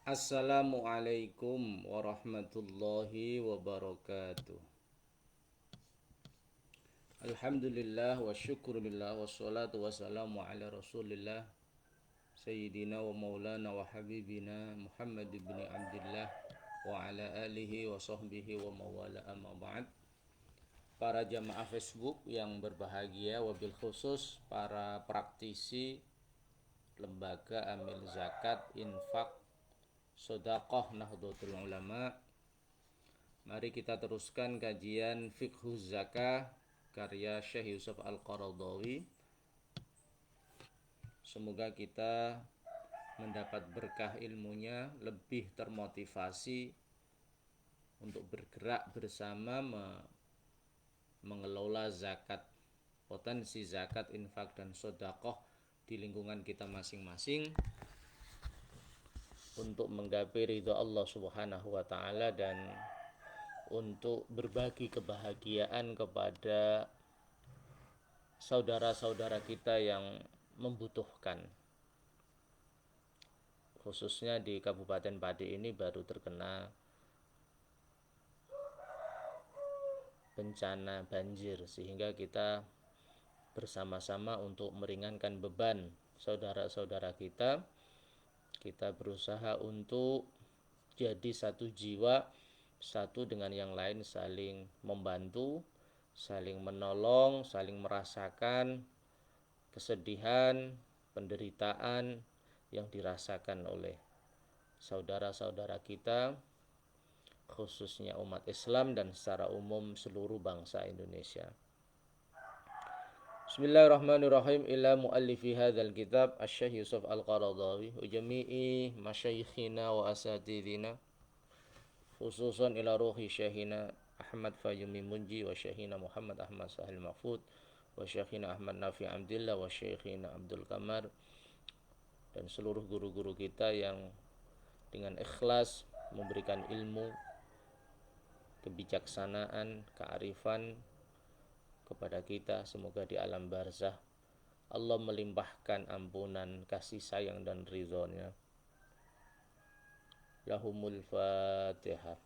Assalamualaikum warahmatullahi wabarakatuh. Alhamdulillah wa syukurillah wassalatu wassalamu ala rasulillah Sayyidina wa maulana wa habibina Muhammad ibn Abdullah wa ala alihi wa sahbihi wa mawala amma ba'd. Para jamaah Facebook yang berbahagia, wabil khusus para praktisi lembaga amil zakat, infak, Sodaqah Nahdlatul Ulama. Mari kita teruskan kajian Fiqhuz Zakah karya Syekh Yusuf Al-Qaradawi. Semoga kita mendapat berkah ilmunya, lebih termotivasi untuk bergerak bersama mengelola zakat, potensi zakat, infak dan sedekah di lingkungan kita masing-masing untuk menggapai ridha Allah Subhanahu wa taala dan untuk berbagi kebahagiaan kepada saudara-saudara kita yang membutuhkan. Khususnya di Kabupaten Pati ini baru terkena bencana banjir, sehingga kita bersama-sama untuk meringankan beban saudara-saudara kita. Kita berusaha untuk jadi satu jiwa, satu dengan yang lain, saling membantu, saling menolong, saling merasakan kesedihan, penderitaan yang dirasakan oleh saudara-saudara kita, khususnya umat Islam dan secara umum seluruh bangsa Indonesia. Bismillahirrahmanirrahim. Ila muallifi hadzal kitab Asy-Syaikh Yusuf Al-Qaradawi wa jami'i masyayikhina wa asatidina, khususan ila ruhi syekhina Ahmad Fayumi Munji wa syekhina Muhammad Ahmad Sahil Mahfud wa syekhina Ahmad Nafi Abdillah wa syekhina Abdul Kamar, dan seluruh guru-guru kita yang dengan ikhlas memberikan ilmu, kebijaksanaan, kearifan kepada kita. Semoga di alam barzah Allah melimpahkan ampunan, kasih sayang dan ridhonya. Lahumul Fatihah.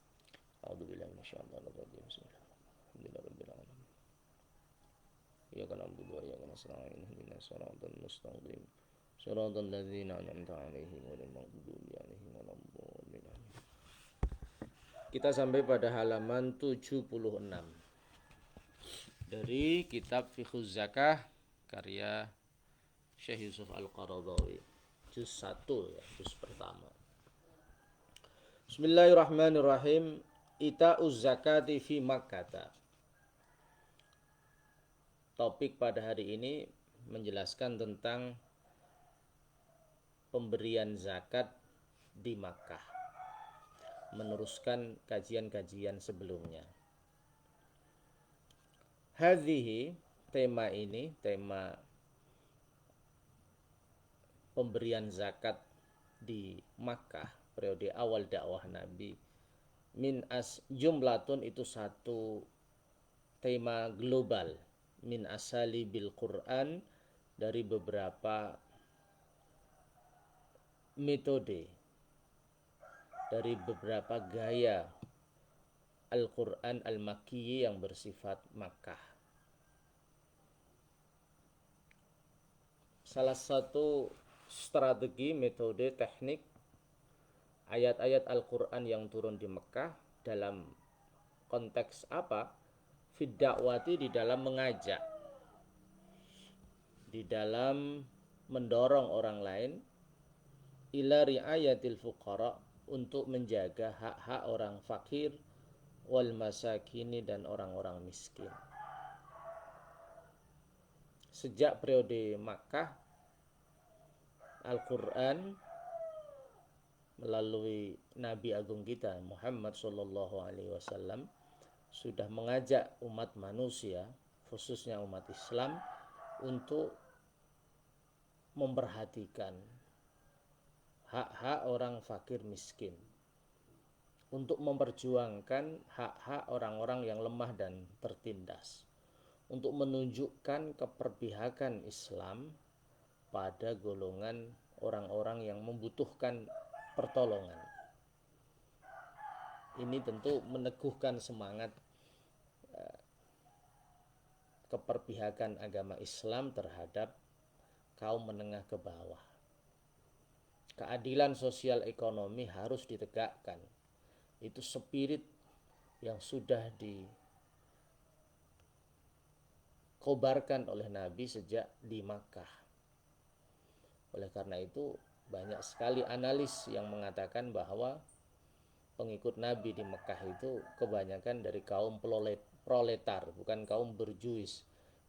A'udzubillahi minasyaitonir rajim. Bismillahirrahmanirrahim. Iyyaka na'budu wa iyyaka nasta'in. Ihdinas siratal mustaqim. Shiratal ladzina an'amta 'alaihim ghairil maghdubi 'alaihim waladdallin. Kita sampai pada halaman 76 dari kitab Fiqhuz Zakah karya Syekh Yusuf Al-Qaradawi, juz 1 ya, juz pertama. Bismillahirrahmanirrahim. Ita'uz zakati fi Makkah. Topik pada hari ini menjelaskan tentang pemberian zakat di Makkah, meneruskan kajian-kajian sebelumnya. Hadhihi, tema ini, tema pemberian zakat di Makkah periode awal dakwah Nabi, min as jumlatun, itu satu tema global, min asali bil Quran, dari beberapa metode, dari beberapa gaya Al-Quran Al-Makki yang bersifat Makkah. Salah satu strategi, metode, teknik ayat-ayat Al-Quran yang turun di Mekah dalam konteks apa? Fid da'wati, di dalam mengajak, di dalam mendorong orang lain, ila ri'ayatil fuqara, untuk menjaga hak-hak orang fakir, wal masakini, dan orang-orang miskin. Sejak periode Makkah, Al-Quran melalui Nabi Agung kita Muhammad SAW sudah mengajak umat manusia, khususnya umat Islam, untuk memperhatikan hak-hak orang fakir miskin, untuk memperjuangkan hak-hak orang-orang yang lemah dan tertindas, untuk menunjukkan keperpihakan Islam pada golongan orang-orang yang membutuhkan pertolongan. Ini tentu meneguhkan semangat keperpihakan agama Islam terhadap kaum menengah ke bawah. Keadilan sosial ekonomi harus ditegakkan. Itu spirit yang sudah dikobarkan oleh Nabi sejak di Makkah. Oleh karena itu banyak sekali analis yang mengatakan bahwa pengikut Nabi di Mekah itu kebanyakan dari kaum proletar, bukan kaum berjuis,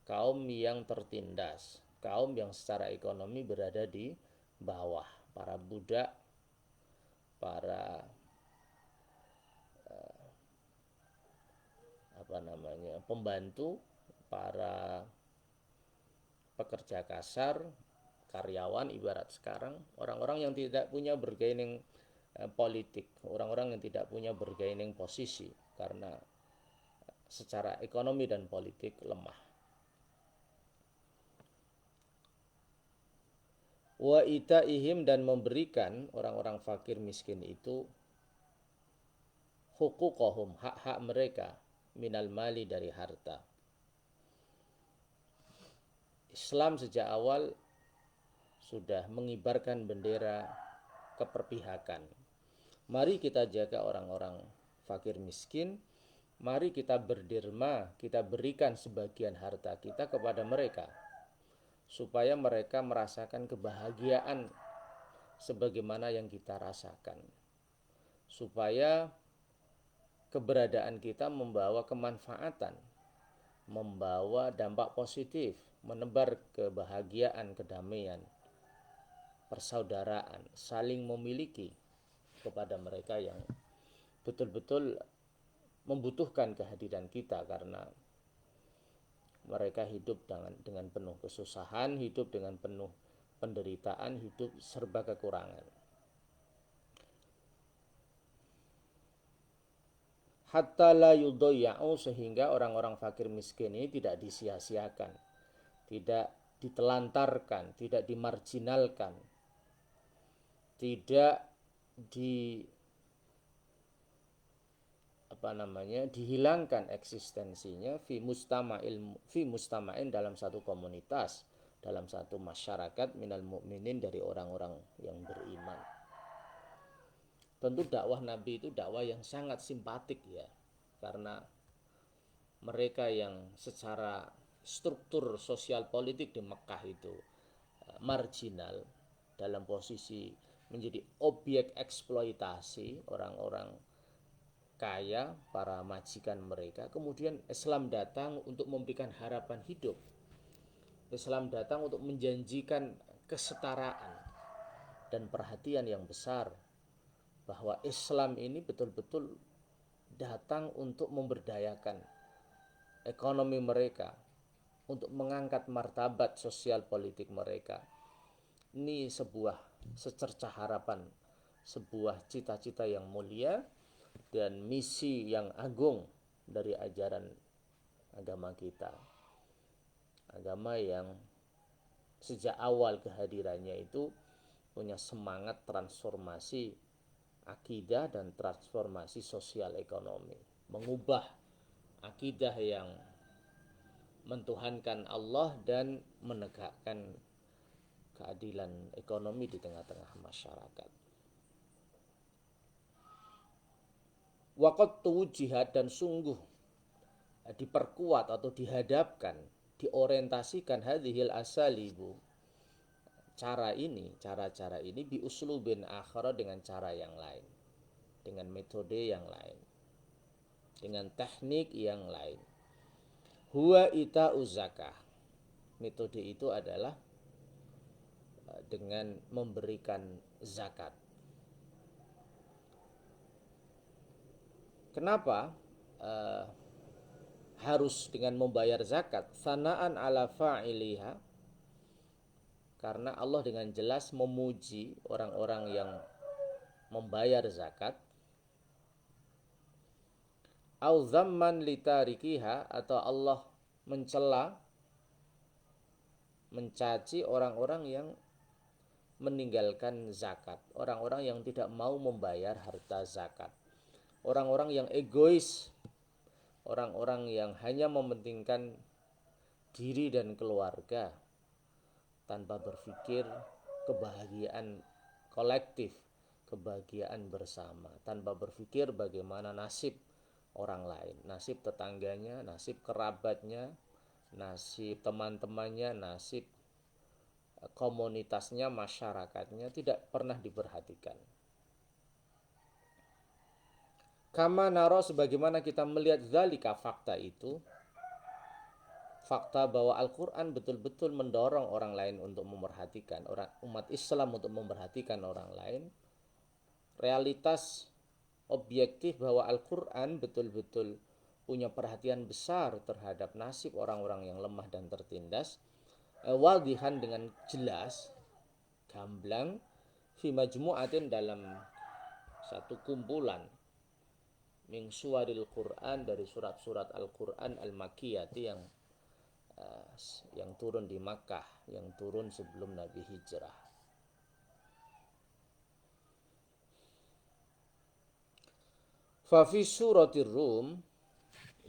kaum yang tertindas, kaum yang secara ekonomi berada di bawah, para budak, para pembantu, para pekerja kasar, karyawan, ibarat sekarang orang-orang yang tidak punya bargaining politik, orang-orang yang tidak punya bargaining posisi karena secara ekonomi dan politik lemah. Wa itaihim, dan memberikan orang-orang fakir miskin itu huquqahum, hak-hak mereka, minal mali, dari harta. Islam sejak awal sudah mengibarkan bendera keperpihakan. Mari kita jaga orang-orang fakir miskin. Mari kita berderma, kita berikan sebagian harta kita kepada mereka, supaya mereka merasakan kebahagiaan sebagaimana yang kita rasakan. Supaya keberadaan kita membawa kemanfaatan, membawa dampak positif, menebar kebahagiaan, kedamaian, persaudaraan, saling memiliki kepada mereka yang betul-betul membutuhkan kehadiran kita, karena mereka hidup dengan penuh kesusahan, hidup dengan penuh penderitaan, hidup serba kekurangan. Hatta la yudayya'u, sehingga orang-orang fakir miskin ini tidak disia-siakan, tidak ditelantarkan, tidak dimarginalkan, tidak dihilangkan eksistensinya fi mustama'in, dalam satu komunitas, dalam satu masyarakat, minal mu'minin, dari orang-orang yang beriman. Tentu dakwah Nabi itu dakwah yang sangat simpatik ya, karena mereka yang secara struktur sosial politik di Mekah itu marginal, dalam posisi menjadi objek eksploitasi orang-orang kaya, para majikan mereka. Kemudian Islam datang untuk memberikan harapan hidup. Islam datang untuk menjanjikan kesetaraan dan perhatian yang besar, bahwa Islam ini betul-betul datang untuk memberdayakan ekonomi mereka, untuk mengangkat martabat sosial politik mereka. Ini sebuah secercah harapan, sebuah cita-cita yang mulia dan misi yang agung dari ajaran agama kita. Agama yang sejak awal kehadirannya itu punya semangat transformasi akidah dan transformasi sosial ekonomi, mengubah akidah yang mentuhankan Allah dan menegakkan keadilan ekonomi di tengah-tengah masyarakat. Waqat jihad, dan sungguh diperkuat atau dihadapkan, diorientasikan hadhil asalibu, cara ini bi uslubin akhara, dengan cara yang lain, dengan metode yang lain, dengan teknik yang lain. Huwa ita'uz zakah, metode itu adalah dengan memberikan zakat. Kenapa harus dengan membayar zakat? Sana'an ala fa'iliha, karena Allah dengan jelas memuji orang-orang yang membayar zakat. Au zamman litarikiha, atau Allah mencela, mencaci orang-orang yang meninggalkan zakat, orang-orang yang tidak mau membayar harta zakat. orang-orang yang egois, orang-orang yang hanya mementingkan diri dan keluarga tanpa berpikir kebahagiaan kolektif, kebahagiaan bersama, tanpa berpikir bagaimana nasib orang lain, nasib tetangganya, nasib kerabatnya, nasib teman-temannya, nasib komunitasnya, masyarakatnya, tidak pernah diperhatikan. Kama naro, sebagaimana kita melihat zalika, fakta itu, fakta bahwa Al-Quran betul-betul mendorong orang lain untuk memperhatikan, umat Islam untuk memperhatikan orang lain. Realitas objektif bahwa Al-Quran betul-betul punya perhatian besar terhadap nasib orang-orang yang lemah dan tertindas, wadihan dengan jelas, gamblang, fi majmu'atin, dalam satu kumpulan, min suwaril Quran, dari surat-surat Al-Quran al-Makkiyati yang turun di Makkah, yang turun sebelum Nabi hijrah. Fafi suratir Rum,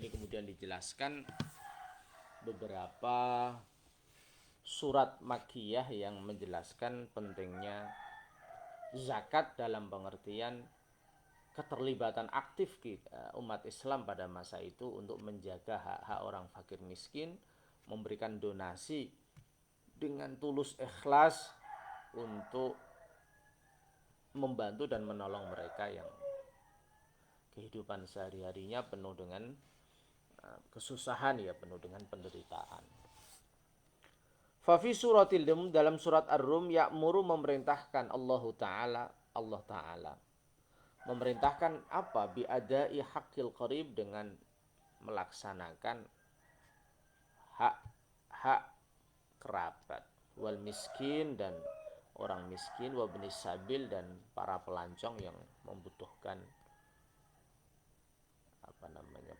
ini kemudian dijelaskan beberapa surat Makkiyah yang menjelaskan pentingnya zakat dalam pengertian keterlibatan aktif umat Islam pada masa itu untuk menjaga hak-hak orang fakir miskin, memberikan donasi dengan tulus ikhlas untuk membantu dan menolong mereka yang kehidupan sehari-harinya penuh dengan kesusahan, ya, penuh dengan penderitaan. Fafi suratil Rum, dalam surat Ar-Rum, ya'muru, memerintahkan Allah Ta'ala memerintahkan apa? Biadai haqqil qarib, dengan melaksanakan hak kerabat, wal miskin, dan orang miskin, wa ibnis sabil, dan para pelancong yang membutuhkan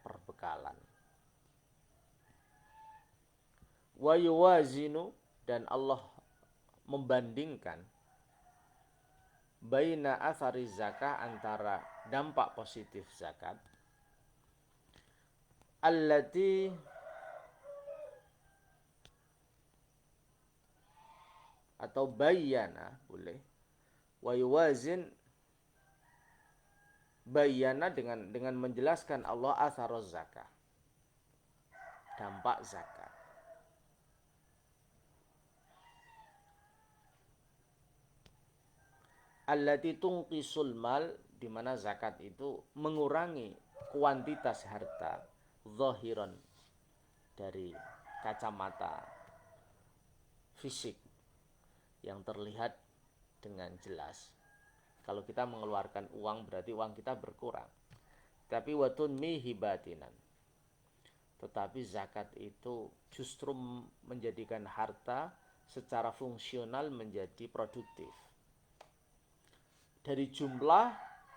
perbekalan. Wa yuwazinu, dan Allah membandingkan baina athari zakah, antara dampak positif zakat, allati, atau bayyana boleh, wa yuwazin, bayyana, dengan menjelaskan Allah atharoz zakah, dampak zakat. Allati tungqisul mal, di mana zakat itu mengurangi kuantitas harta, zahiran, dari kacamata fisik yang terlihat dengan jelas. Kalau kita mengeluarkan uang, berarti uang kita berkurang. Tapi watun mihi batinan, tetapi zakat itu justru menjadikan harta secara fungsional menjadi produktif. Dari jumlah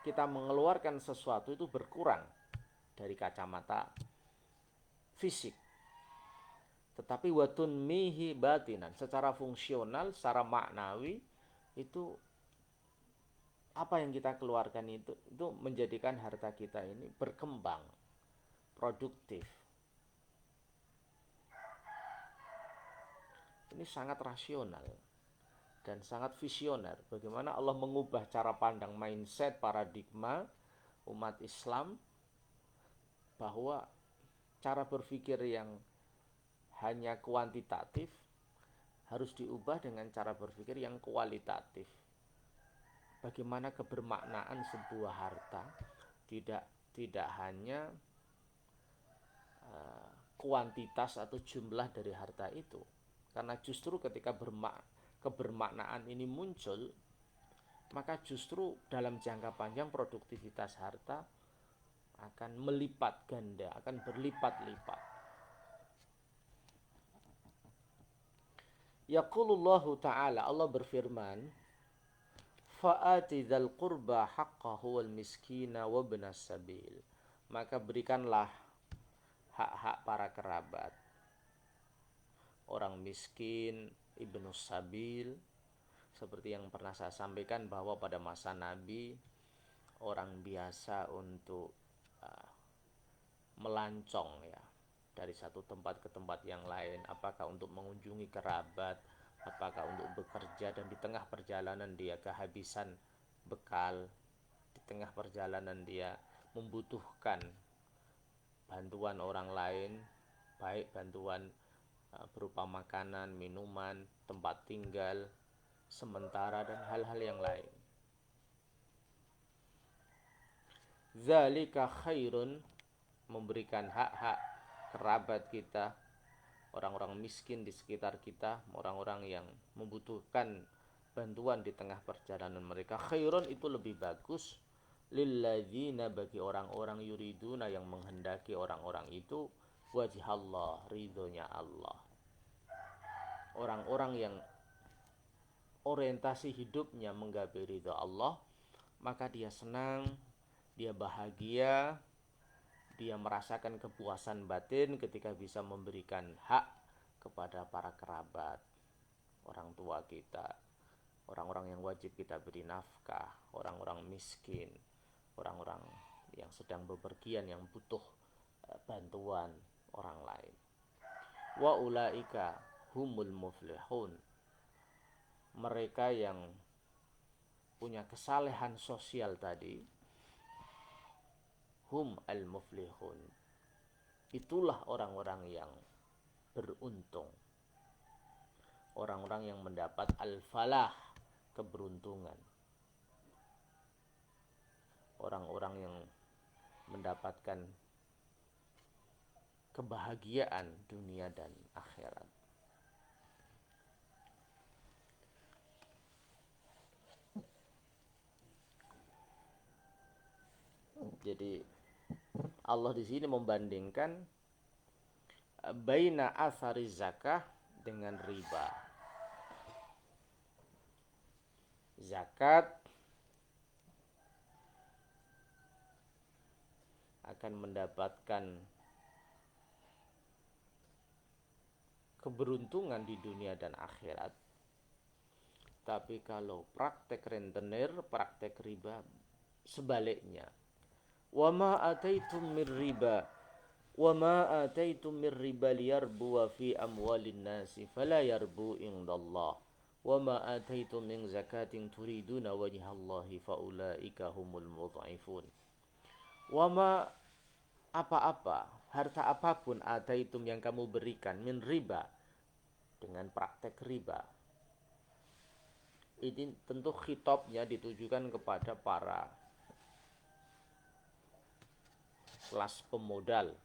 kita mengeluarkan sesuatu itu berkurang dari kacamata fisik, tetapi watun mihi batinan, secara fungsional, secara maknawi, itu apa yang kita keluarkan itu menjadikan harta kita ini berkembang, produktif. Ini sangat rasional dan sangat visioner. Bagaimana Allah mengubah cara pandang, mindset, paradigma umat Islam, bahwa cara berpikir yang hanya kuantitatif harus diubah dengan cara berpikir yang kualitatif. Bagaimana kebermaknaan sebuah harta tidak hanya kuantitas atau jumlah dari harta itu, karena justru ketika kebermaknaan ini muncul, maka justru dalam jangka panjang produktivitas harta akan melipat ganda, akan berlipat-lipat. Yaqulullahu ta'ala, Allah berfirman, fa'ati dzal qurba haqqahu wal miskina wa ibnas sabil, maka berikanlah hak-hak para kerabat, orang miskin, ibnus sabil. Seperti yang pernah saya sampaikan bahwa pada masa Nabi orang biasa untuk melancong ya dari satu tempat ke tempat yang lain, apakah untuk mengunjungi kerabat, apakah untuk bekerja, dan di tengah perjalanan dia kehabisan bekal, di tengah perjalanan dia membutuhkan bantuan orang lain, baik bantuan berupa makanan, minuman, tempat tinggal sementara, dan hal-hal yang lain. Zalika khairun, memberikan hak-hak kerabat kita, orang-orang miskin di sekitar kita, orang-orang yang membutuhkan bantuan di tengah perjalanan mereka. Khairun itu lebih bagus, lilladzina, bagi orang-orang yuriduna yang menghendaki orang-orang itu wajh Allah, ridhonya Allah. Orang-orang yang orientasi hidupnya menggapai ridho Allah, maka dia senang, dia bahagia, dia merasakan kepuasan batin ketika bisa memberikan hak kepada para kerabat, orang tua kita, orang-orang yang wajib kita beri nafkah, orang-orang miskin, orang-orang yang sedang bepergian yang butuh bantuan orang lain. Wa ulaika humul muflihun, mereka yang punya kesalehan sosial tadi, hum al muflihun, itulah orang-orang yang beruntung, orang-orang yang mendapat al-falah, keberuntungan, orang-orang yang mendapatkan kebahagiaan dunia dan akhirat. Jadi Allah di sini membandingkan baina asari zakah dengan riba. Zakat akan mendapatkan keberuntungan di dunia dan akhirat. Tapi kalau praktek rentenir, praktek riba, sebaliknya. Wa ma ataitum mir riba wa ma ataitum mir riba liyarbu fi amwalin nasi fala yarbu indallah wa ma ataitum min zakatin turiduna wajhallahi faulaika humul mudhaifun. Wa ma, apa-apa, harta apapun ataitum yang kamu berikan min riba, dengan praktek riba. Ini tentu khitabnya ditujukan kepada para kelas pemodal,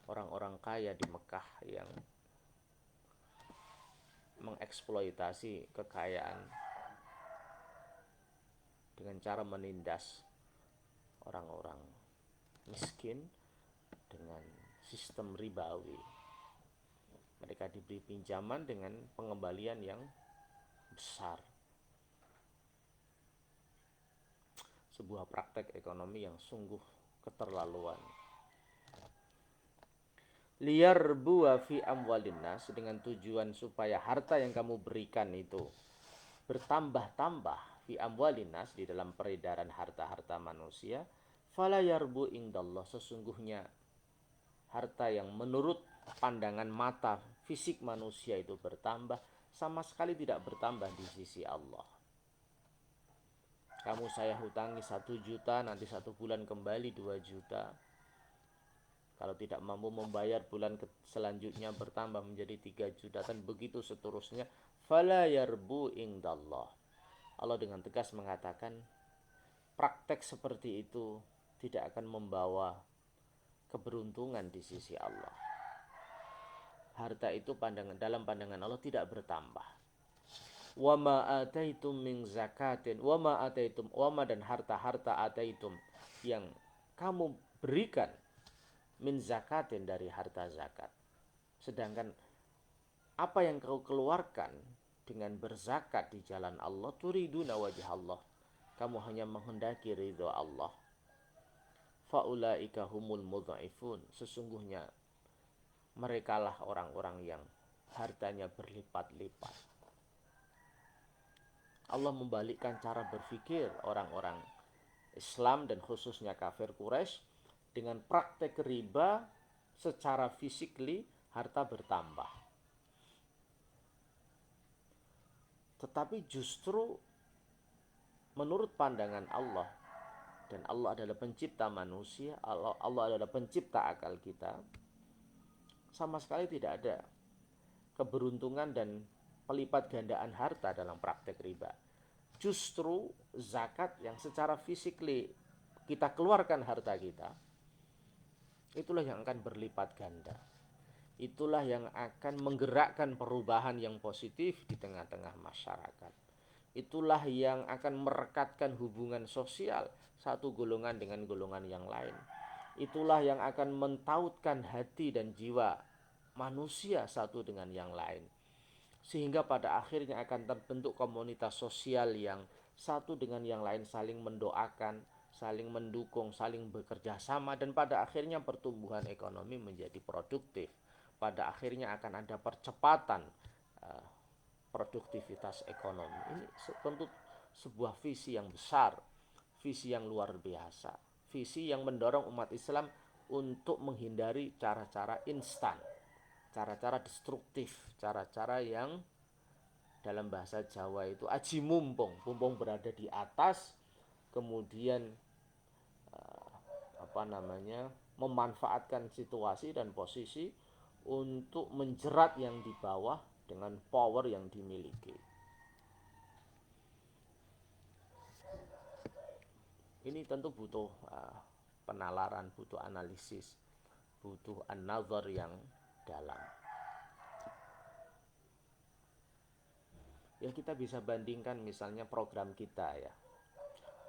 orang-orang kaya di Mekah yang mengeksploitasi kekayaan dengan cara menindas orang-orang miskin dengan sistem ribawi. Mereka diberi pinjaman dengan pengembalian yang besar. Sebuah praktek ekonomi yang sungguh keterlaluan. Liyarbu fi amwalin nas, dengan tujuan supaya harta yang kamu berikan itu bertambah-tambah fi amwalin nas, di dalam peredaran harta-harta manusia. Fala yarbu indallah, sesungguhnya harta yang menurut pandangan mata fisik manusia itu bertambah, sama sekali tidak bertambah di sisi Allah. Kamu saya hutangi 1 juta, nanti 1 bulan kembali 2 juta. Kalau tidak mampu membayar, bulan selanjutnya bertambah menjadi 3 juta, dan begitu seterusnya. Fala yarbu indallah. Allah dengan tegas mengatakan, praktek seperti itu tidak akan membawa keberuntungan di sisi Allah. Harta itu dalam pandangan Allah tidak bertambah. Wa ma ataitum min zakatin, wa ma ataitum, wa ma, dan harta-harta ataitum yang kamu berikan, min zakatin, dari harta zakat. Sedangkan apa yang kau keluarkan dengan berzakat di jalan Allah, turiduna wajh Allah, kamu hanya menghendaki ridho Allah. Faulaika humul mudhaifun, sesungguhnya merekalah orang-orang yang hartanya berlipat-lipat. Allah membalikkan cara berpikir orang-orang Islam dan khususnya kafir Quraisy dengan praktek riba secara fisikly harta bertambah. Tetapi justru menurut pandangan Allah, dan Allah adalah pencipta manusia, Allah adalah pencipta akal kita, sama sekali tidak ada keberuntungan dan pelipat gandaan harta dalam praktek riba. Justru zakat yang secara fisikly kita keluarkan harta kita, itulah yang akan berlipat ganda. Itulah yang akan menggerakkan perubahan yang positif di tengah-tengah masyarakat. Itulah yang akan merekatkan hubungan sosial satu golongan dengan golongan yang lain. Itulah yang akan mentautkan hati dan jiwa manusia satu dengan yang lain. Sehingga pada akhirnya akan terbentuk komunitas sosial yang satu dengan yang lain saling mendoakan, saling mendukung, saling bekerja sama, dan pada akhirnya pertumbuhan ekonomi menjadi produktif. Pada akhirnya akan ada percepatan produktivitas ekonomi. Ini tentu sebuah visi yang besar, visi yang luar biasa, visi yang mendorong umat Islam untuk menghindari cara-cara instan, cara-cara destruktif, cara-cara yang dalam bahasa Jawa itu aji mumpung, mumpung berada di atas, kemudian memanfaatkan situasi dan posisi untuk menjerat yang di bawah dengan power yang dimiliki. Ini tentu butuh penalaran, butuh analisis, butuh an-nazar yang dalam. Ya, kita bisa bandingkan misalnya program kita ya,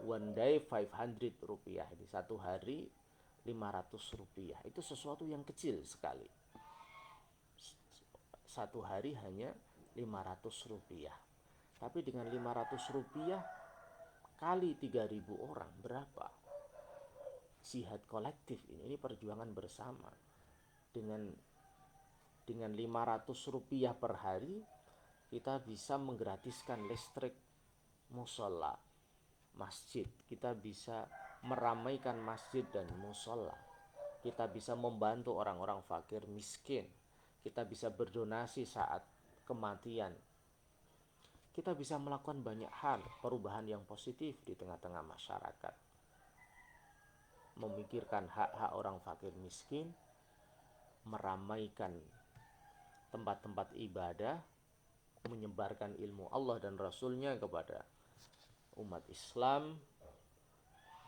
one day 500 rupiah, di satu hari 500 rupiah. Itu sesuatu yang kecil sekali. Satu hari hanya 500 rupiah. Tapi dengan 500 rupiah kali 3.000 orang, berapa? Jihad kolektif ini perjuangan bersama. Dengan 500 rupiah per hari, kita bisa menggratiskan listrik musola, masjid. Kita bisa meramaikan masjid dan musola. Kita bisa membantu orang-orang fakir miskin. Kita bisa berdonasi saat kematian. Kita bisa melakukan banyak hal, perubahan yang positif di tengah-tengah masyarakat. Memikirkan hak-hak orang fakir miskin, meramaikan tempat-tempat ibadah, menyebarkan ilmu Allah dan Rasulnya kepada umat Islam,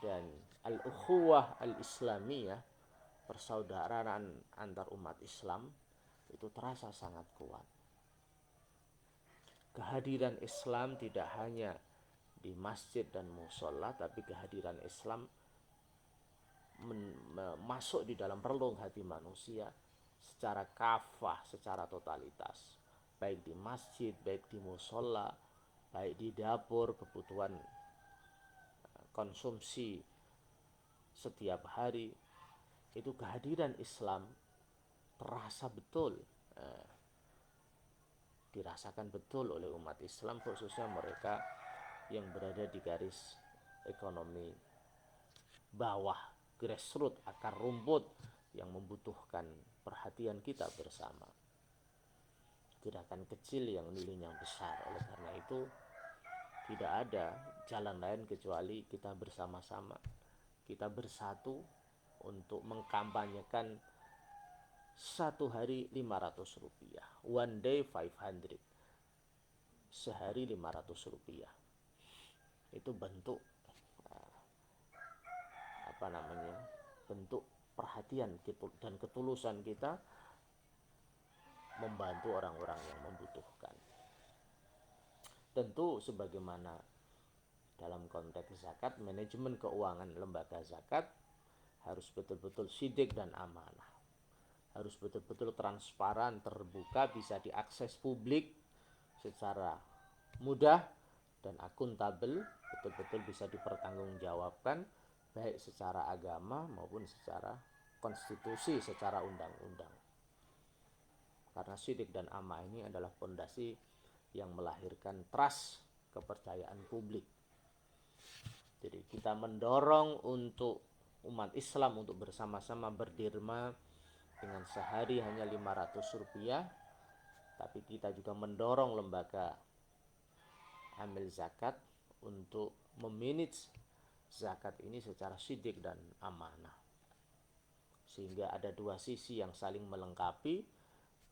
dan al-ukhuwah al-islamiyah, persaudaraan antar umat Islam, itu terasa sangat kuat. Kehadiran Islam tidak hanya di masjid dan musola, tapi kehadiran Islam masuk di dalam relung hati manusia secara kafah, secara totalitas, baik di masjid, baik di musola, baik di dapur, kebutuhan konsumsi setiap hari. Itu kehadiran Islam terasa betul, dirasakan betul oleh umat Islam, khususnya mereka yang berada di garis ekonomi bawah, grassroots, akar rumput, yang membutuhkan perhatian kita bersama. Gerakan kecil yang nilainya besar. Oleh karena itu tidak ada jalan lain kecuali kita bersama-sama, kita bersatu untuk mengkampanyekan satu hari 500 rupiah, one day 500, sehari 500 rupiah. Itu bentuk bentuk perhatian dan ketulusan kita membantu orang-orang yang membutuhkan. Tentu sebagaimana dalam konteks zakat, manajemen keuangan lembaga zakat harus betul-betul sidik dan amanah, harus betul-betul transparan, terbuka, bisa diakses publik secara mudah dan akuntabel, betul-betul bisa dipertanggungjawabkan, baik secara agama maupun secara konstitusi, secara undang-undang. Karena sidik dan amanah ini adalah fondasi yang melahirkan trust, kepercayaan publik. Jadi kita mendorong untuk umat Islam untuk bersama-sama berderma dengan sehari hanya 500 rupiah. Tapi kita juga mendorong lembaga amil zakat untuk memanage zakat ini secara sidik dan amanah. Sehingga ada dua sisi yang saling melengkapi.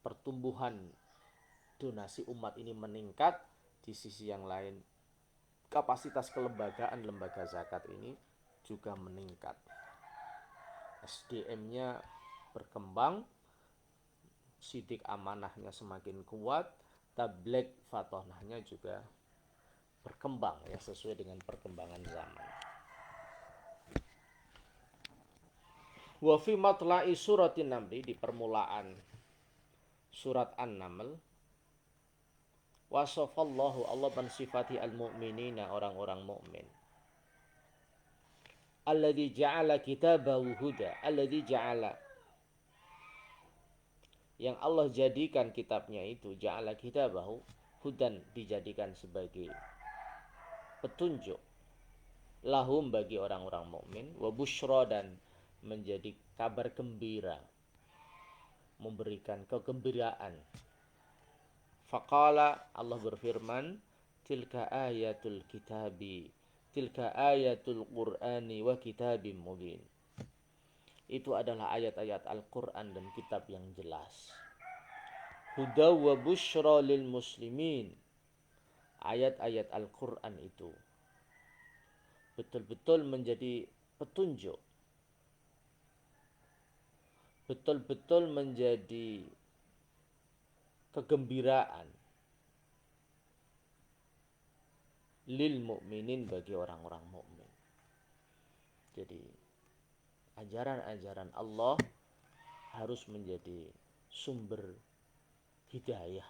Pertumbuhan donasi umat ini meningkat, di sisi yang lain kapasitas kelembagaan lembaga zakat ini juga meningkat. SDM-nya berkembang, sidik amanahnya semakin kuat, tabligh fatonahnya juga berkembang ya sesuai dengan perkembangan zaman. Wa fi matla'i suratin namli, di permulaan surat An-Naml, wasafallahu, Allah mensifati al-mu'minina, orang-orang mukmin. Alladzi ja'ala kitabahu huda, alladzi ja'ala, yang Allah jadikan kitabnya itu, ja'ala kitabahu hudan, dijadikan sebagai petunjuk, lahum, bagi orang-orang mukmin, wa busyra, dan menjadi kabar gembira, memberikan kegembiraan. Faqala, Allah berfirman, tilka ayatul kitabi, tilka ayatul qur'ani wa kitabim mubin. Itu adalah ayat-ayat Al-Quran dan kitab yang jelas. Huda wa busyra lil muslimin. Ayat-ayat Al-Quran itu betul-betul menjadi petunjuk, betul-betul menjadi kegembiraan lil mukminin, bagi orang-orang mukmin. Jadi ajaran-ajaran Allah harus menjadi sumber hidayah,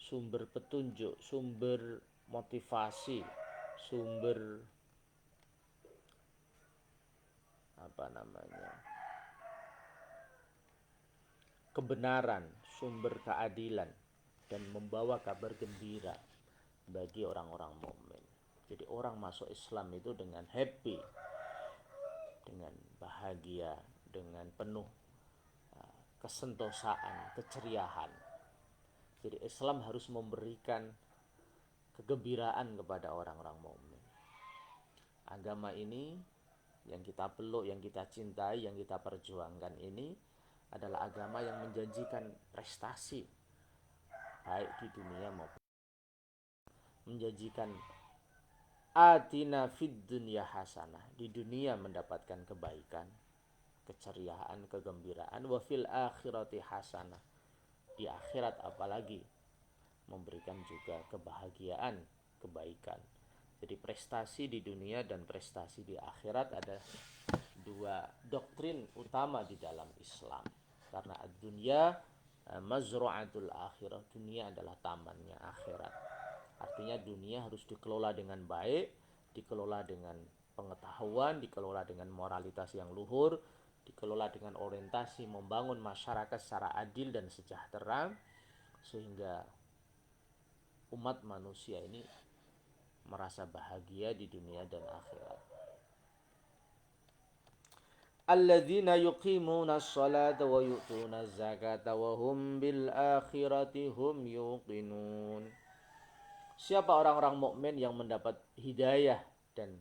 sumber petunjuk, sumber motivasi, sumber kebenaran, sumber keadilan, dan membawa kabar gembira bagi orang-orang mukmin. Jadi orang masuk Islam itu dengan happy, dengan bahagia, dengan penuh kesentosaan, keceriaan. Jadi Islam harus memberikan kegembiraan kepada orang-orang mukmin. Agama ini yang kita peluk, yang kita cintai, yang kita perjuangkan ini adalah agama yang menjanjikan prestasi baik di dunia maupun menjanjikan atina fid dunya hasanah, di dunia mendapatkan kebaikan, keceriaan, kegembiraan, wa fil akhirati hasanah, di akhirat apalagi memberikan juga kebahagiaan, kebaikan. Jadi prestasi di dunia dan prestasi di akhirat ada dua doktrin utama di dalam Islam. Karena dunia mazru'atul akhirah, dunia adalah tamannya akhirat. Artinya dunia harus dikelola dengan baik, dikelola dengan pengetahuan, dikelola dengan moralitas yang luhur, dikelola dengan orientasi membangun masyarakat secara adil dan sejahtera, sehingga umat manusia ini merasa bahagia di dunia dan akhirat. Alladzina yuqimuna as-salata wa yu'tuna az-zakata wa hum bil akhirati hum yuqinun. Siapa orang-orang mukmin yang mendapat hidayah dan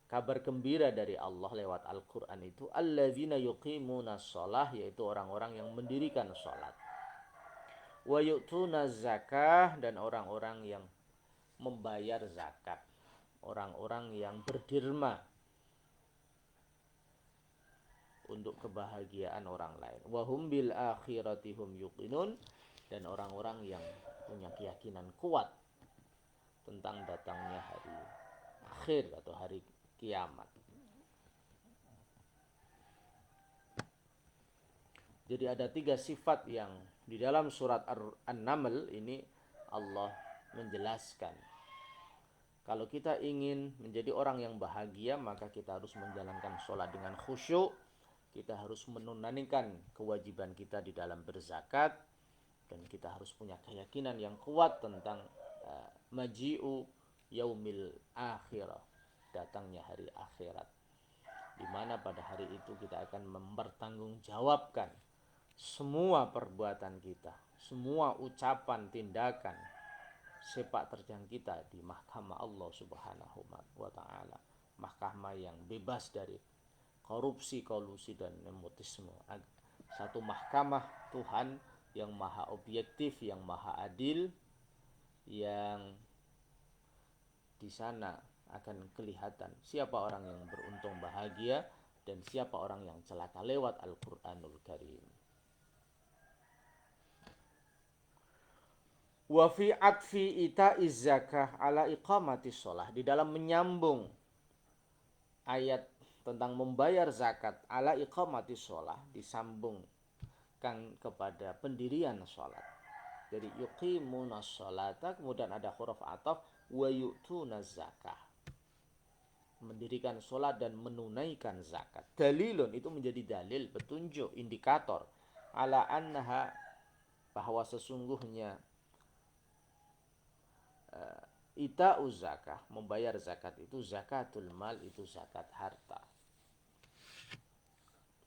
kabar gembira dari Allah lewat Al-Quran itu? Alladzina yuqimuna as-salah, yaitu orang-orang yang mendirikan salat. Wa yu'tuna az-zakah, dan orang-orang yang membayar zakat, orang-orang yang berderma untuk kebahagiaan orang lain. Wa hum bil akhirati hum yuqinun, dan orang-orang yang punya keyakinan kuat tentang datangnya hari akhir atau hari kiamat. Jadi ada 3 sifat yang di dalam surat An-Naml ini Allah menjelaskan. Kalau kita ingin menjadi orang yang bahagia, maka kita harus menjalankan sholat dengan khusyuk. Kita harus menunaikan kewajiban kita di dalam berzakat. Dan kita harus punya keyakinan yang kuat tentang maji'u yaumil akhirah, datangnya hari akhirat, di mana pada hari itu kita akan mempertanggungjawabkan semua perbuatan kita, semua ucapan, tindakan, sepak terjang kita di mahkamah Allah Subhanahu wa taala. Mahkamah yang bebas dari korupsi, kolusi dan nepotisme. Satu mahkamah Tuhan yang maha objektif, yang maha adil, yang di sana akan kelihatan siapa orang yang beruntung bahagia dan siapa orang yang celaka lewat Al-Qur'anul Karim. Wa fi atfi ita'iz zakah ala iqamati sholah, di dalam menyambung ayat tentang membayar zakat ala iqamati sholah, disambungkan kepada pendirian sholat. Jadi yuqimuna sholata, kemudian ada huruf ataf wa yu'tuna zakah, mendirikan sholat dan menunaikan zakat. Dalilun, itu menjadi dalil, petunjuk, indikator ala annaha, bahwa sesungguhnya ita'uz zakah, membayar zakat itu, zakatul mal, itu zakat harta.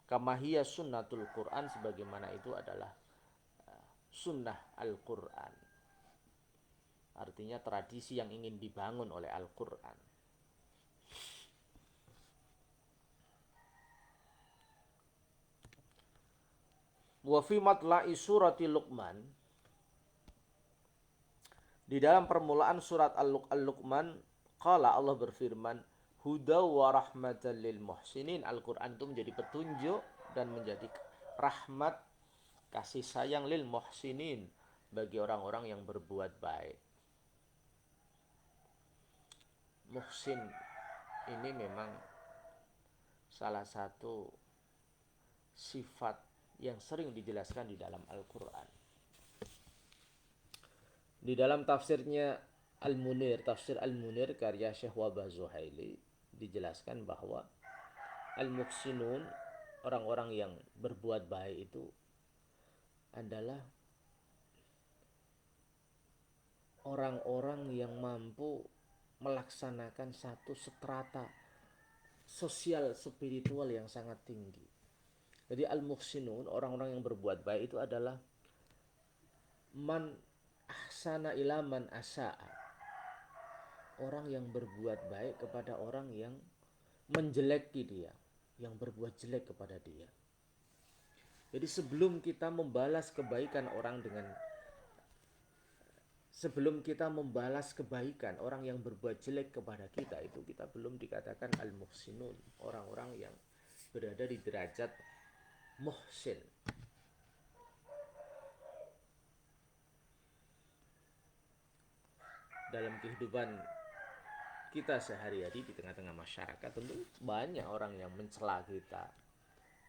Kama hiya sunnatul Quran, sebagaimana itu adalah sunnah Al-Quran, artinya tradisi yang ingin dibangun oleh Al-Quran. Wa fi matla'i surati Luqman, di dalam permulaan surat Al-Luqman, qala, Allah berfirman, huda wa rahmatan lil muhsinin. Al-Quran itu menjadi petunjuk dan menjadi rahmat, kasih sayang, lil muhsinin, bagi orang-orang yang berbuat baik. Muhsin ini memang salah satu sifat yang sering dijelaskan di dalam Al-Quran. Di dalam tafsirnya Al-Munir, tafsir Al-Munir karya Syekh Wabah Zuhaili, dijelaskan bahwa al-muhsinun, orang-orang yang berbuat baik itu adalah orang-orang yang mampu melaksanakan satu strata sosial spiritual yang sangat tinggi. Jadi al-muhsinun, orang-orang yang berbuat baik itu adalah man ahsana ila man asa'a, orang yang berbuat baik kepada orang yang menjeleki dia, yang berbuat jelek kepada dia. Jadi sebelum kita membalas kebaikan orang yang berbuat jelek kepada kita, itu kita belum dikatakan al-muhsinun, orang-orang yang berada di derajat muhsin. Dalam kehidupan kita sehari-hari di tengah-tengah masyarakat, tentu banyak orang yang mencela kita,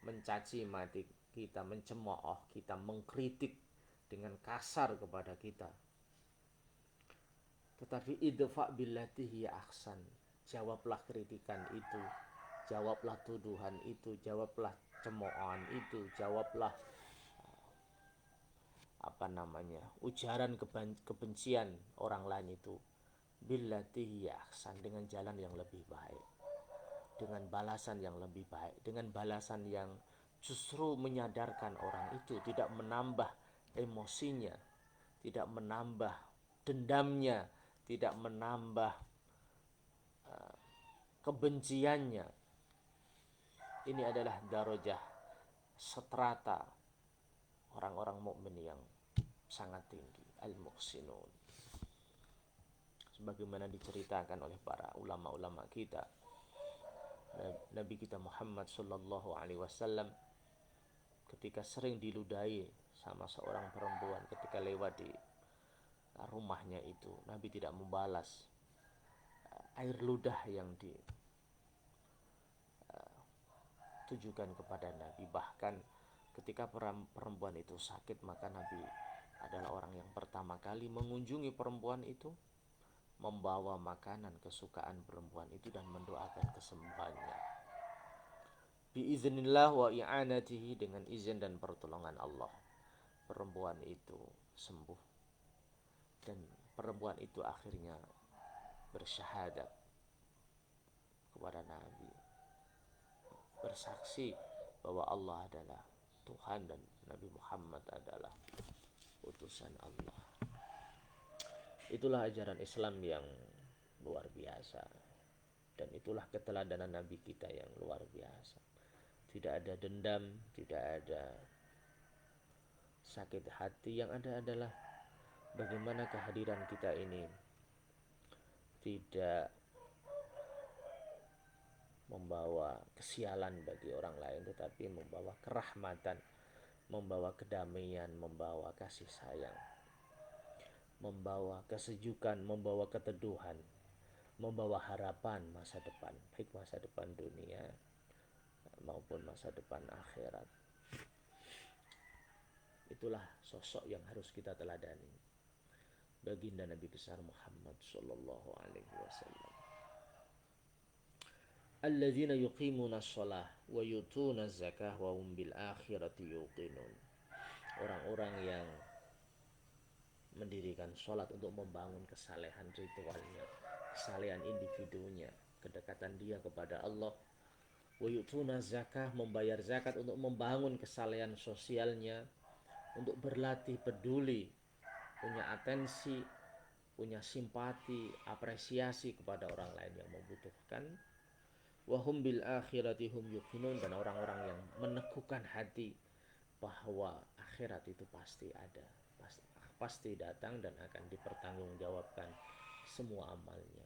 mencaci maki kita, mencemooh kita, mengkritik dengan kasar kepada kita. Tetapi idfa billati hiya ahsan, jawablah kritikan itu, jawablah tuduhan itu, jawablah cemoohan itu, jawablah ujaran kebencian orang lain itu billati hiya ahsan, dengan jalan yang lebih baik, dengan balasan yang lebih baik, dengan balasan yang justru menyadarkan orang itu, tidak menambah emosinya, tidak menambah dendamnya, tidak menambah kebenciannya. Ini adalah darajah strata orang-orang mukmin yang sangat tinggi, al-muhsinun. Sebagaimana diceritakan oleh para ulama-ulama kita, Nabi kita Muhammad sallallahu alaihi wasallam ketika sering diludahi sama seorang perempuan ketika lewat di rumahnya itu, Nabi tidak membalas air ludah yang ditujukan kepada Nabi. Bahkan ketika perempuan itu sakit, maka Nabi adalah orang yang pertama kali mengunjungi perempuan itu, membawa makanan kesukaan perempuan itu dan mendoakan kesembuhannya. Biiznillah wa i'anatihi, dengan izin dan pertolongan Allah, perempuan itu sembuh dan perempuan itu akhirnya bersyahadat kepada Nabi, bersaksi bahwa Allah adalah Tuhan dan Nabi Muhammad adalah utusan Allah. Itulah ajaran Islam yang luar biasa, dan itulah keteladanan Nabi kita yang luar biasa. Tidak ada dendam, tidak ada sakit hati. Yang ada adalah bagaimana kehadiran kita ini tidak membawa kesialan bagi orang lain, tetapi membawa kerahmatan, membawa kedamaian, membawa kasih sayang, membawa kesejukan, membawa keteduhan, membawa harapan masa depan, baik masa depan dunia maupun masa depan akhirat. Itulah sosok yang harus kita teladani, baginda Nabi besar Muhammad sallallahu alaihi wasallam. Alladzina yuqimuna shalah wa yutuna zakah wa hum bil akhirati yuqinun. Orang-orang yang mendirikan sholat untuk membangun kesalehan ritualnya, kesalehan individunya, kedekatan dia kepada Allah. Wa yutuna zakah, membayar zakat untuk membangun kesalehan sosialnya, untuk berlatih peduli, punya atensi, punya simpati, apresiasi kepada orang lain yang membutuhkan. Wahum bil akhirati hum yuqinun, dan orang-orang yang meneguhkan hati bahwa akhirat itu pasti ada, pasti datang dan akan dipertanggungjawabkan semua amalnya.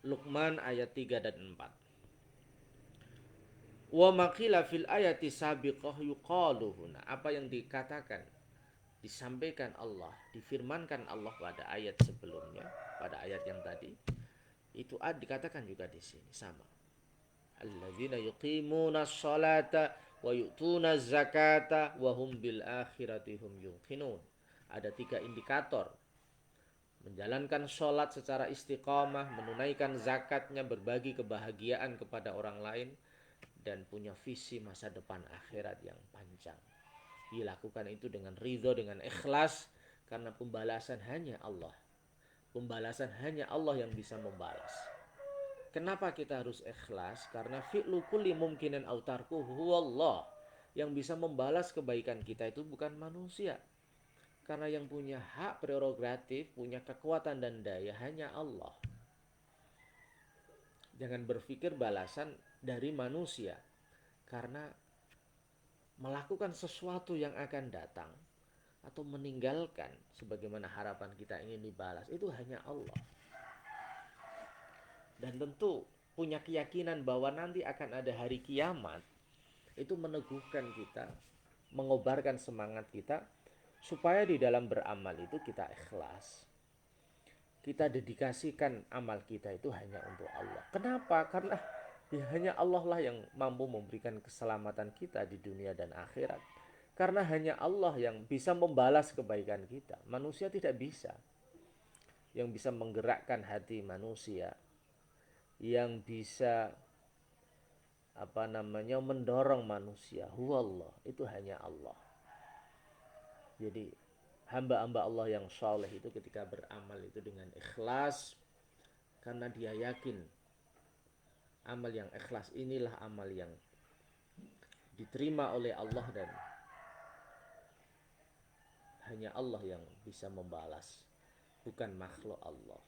Luqman ayat 3 dan 4. Wa maqila fil ayati sabiqah yuqaluhuna, apa yang dikatakan, disampaikan Allah, difirmankan Allah pada ayat sebelumnya, pada ayat yang tadi, itu dikatakan juga di sini sama. Alladzina yuqimuna sholata wa yu'tuna zakata wa hum bil akhirati hum yuqinun. Ada 3 indikator: menjalankan sholat secara istiqamah, menunaikan zakatnya, berbagi kebahagiaan kepada orang lain, dan punya visi masa depan akhirat yang panjang. Dilakukan itu dengan ridho, dengan ikhlas, karena pembalasan hanya Allah. Pembalasan hanya Allah yang bisa membalas. Kenapa kita harus ikhlas? Karena fi'lu kulli mumkinin aw tarkuhu huwallah. Yang bisa membalas kebaikan kita itu bukan manusia. Karena yang punya hak prerogatif, punya kekuatan dan daya hanya Allah. Jangan berpikir balasan dari manusia. Karena melakukan sesuatu yang akan datang atau meninggalkan sebagaimana harapan kita ingin dibalas, itu hanya Allah. Dan tentu punya keyakinan bahwa nanti akan ada hari kiamat, itu meneguhkan kita, mengobarkan semangat kita, supaya di dalam beramal itu kita ikhlas. Kita dedikasikan amal kita itu hanya untuk Allah. Kenapa? Karena hanya Allah lah yang mampu memberikan keselamatan kita di dunia dan akhirat. Karena hanya Allah yang bisa membalas kebaikan kita. Manusia tidak bisa. Yang bisa menggerakkan hati manusia, yang bisa mendorong manusia, huwallah, itu hanya Allah. Jadi hamba-hamba Allah yang saleh itu ketika beramal itu dengan ikhlas, karena dia yakin amal yang ikhlas inilah amal yang diterima oleh Allah, dan hanya Allah yang bisa membalas, bukan makhluk Allah.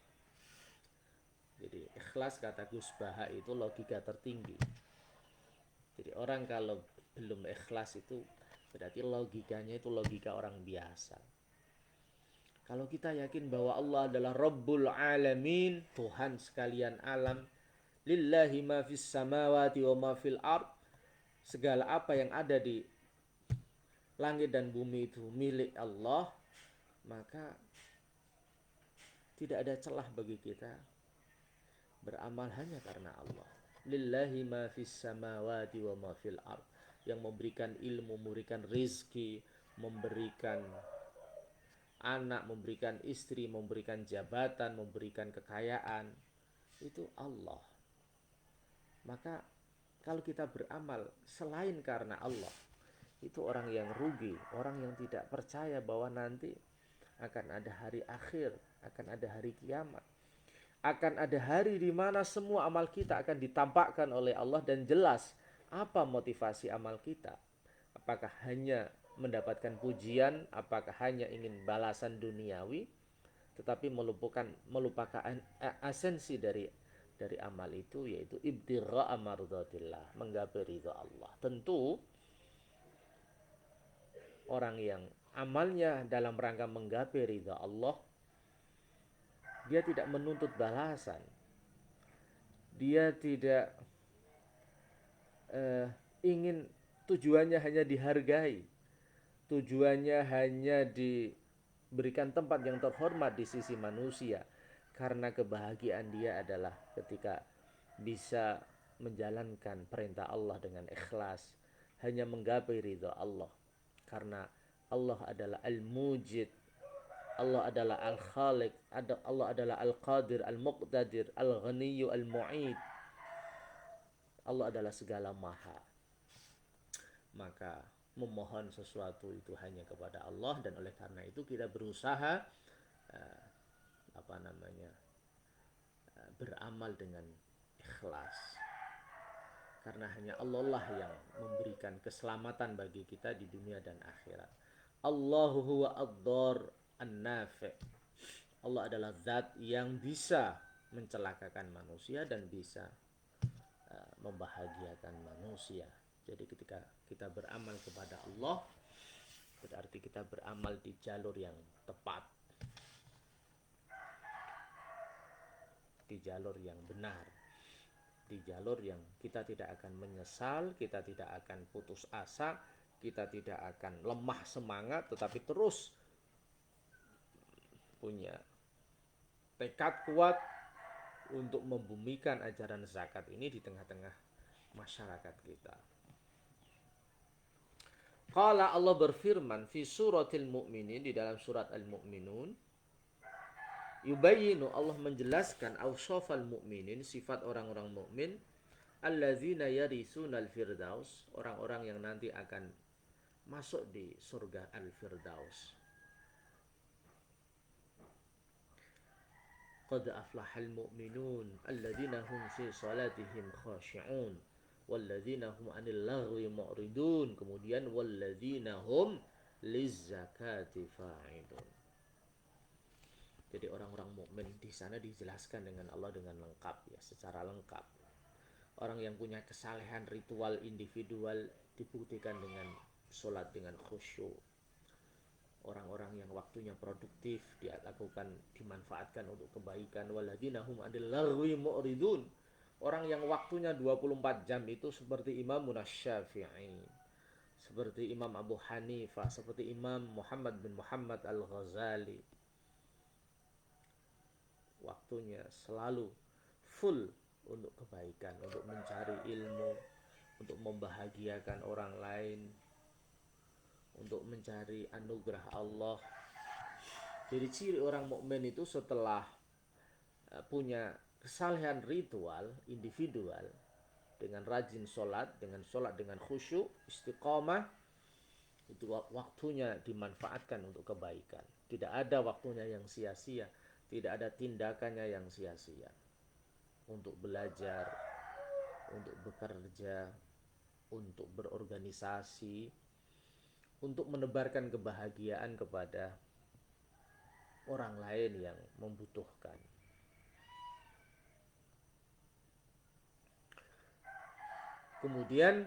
Jadi ikhlas, kata Gus Baha, itu logika tertinggi. Jadi orang kalau belum ikhlas itu berarti logikanya itu logika orang biasa. Kalau kita yakin bahwa Allah adalah Rabbul Alamin, Tuhan sekalian alam, lillahi ma fis samawati wa ma fil ard, segala apa yang ada di langit dan bumi itu milik Allah, maka tidak ada celah bagi kita beramal hanya karena Allah. Lillahi ma fis samawati wa ma fil ard, yang memberikan ilmu, memberikan rizki, memberikan anak, memberikan istri, memberikan jabatan, memberikan kekayaan, itu Allah. Maka kalau kita beramal selain karena Allah, itu orang yang rugi, orang yang tidak percaya bahwa nanti akan ada hari akhir, akan ada hari kiamat, akan ada hari di mana semua amal kita akan ditampakkan oleh Allah dan jelas apa motivasi amal kita. Apakah hanya mendapatkan pujian, apakah hanya ingin balasan duniawi, tetapi melupakan esensi dari amal itu, yaitu ibtigha mardatillah, menggapai ridha Allah. Tentu orang yang amalnya dalam rangka menggapai ridha Allah, dia tidak menuntut balasan, dia tidak ingin, tujuannya hanya dihargai, tujuannya hanya diberikan tempat yang terhormat di sisi manusia, karena kebahagiaan dia adalah ketika bisa menjalankan perintah Allah dengan ikhlas, hanya menggapai ridha Allah. Karena Allah adalah Al-Mujid, Allah adalah Al-Khaliq, Allah adalah Al-Qadir, Al-Muqtadir, Al-Ghaniyyu, Al-Mu'id. Allah adalah segala maha. Maka memohon sesuatu itu hanya kepada Allah, dan oleh karena itu kita berusaha beramal dengan ikhlas, karena hanya Allah lah yang memberikan keselamatan bagi kita di dunia dan akhirat. Allahu huwa ad-dar an-nafi'. Allah adalah zat yang bisa mencelakakan manusia dan bisa membahagiakan manusia. Jadi ketika kita beramal kepada Allah, berarti kita beramal di jalur yang tepat, di jalur yang benar, di jalur yang kita tidak akan menyesal, kita tidak akan putus asa, kita tidak akan lemah semangat, tetapi terus punya tekad kuat untuk membumikan ajaran zakat ini di tengah-tengah masyarakat kita. Qala, Allah berfirman fi suratil mu'minin, di dalam surat Al-Mu'minun, yubayyinu, Allah menjelaskan awsafal mu'minin, sifat orang-orang mukmin, allazina yarisunal firdaus, orang-orang yang nanti akan masuk di surga al-firdaus. Qad aflahal mu'minun alladzina hum fi salatihim khashi'un walladzina hum 'anil laghwi mu'ridun, kemudian walladzina hum lizzakati fa'ilun. Jadi orang-orang mukmin di sana dijelaskan dengan Allah dengan lengkap, ya, secara lengkap. Orang yang punya kesalehan ritual individual dibuktikan dengan sholat dengan khusyuk. Orang-orang yang waktunya produktif dilakukan, dimanfaatkan untuk kebaikan. Walladzina hum 'anil laghwi mu'ridun. Orang yang waktunya 24 jam itu seperti Imam Syafi'i, seperti Imam Abu Hanifah, seperti Imam Muhammad bin Muhammad Al-Ghazali. Waktunya selalu full untuk kebaikan, untuk mencari ilmu, untuk membahagiakan orang lain, untuk mencari anugerah Allah. Jadi ciri orang mukmin itu setelah punya kesalehan ritual individual, dengan rajin sholat dengan khusyuk, istiqomah, itu waktunya dimanfaatkan untuk kebaikan. Tidak ada waktunya yang sia-sia, tidak ada tindakannya yang sia-sia. Untuk belajar, untuk bekerja, untuk berorganisasi, untuk menebarkan kebahagiaan kepada orang lain yang membutuhkan. Kemudian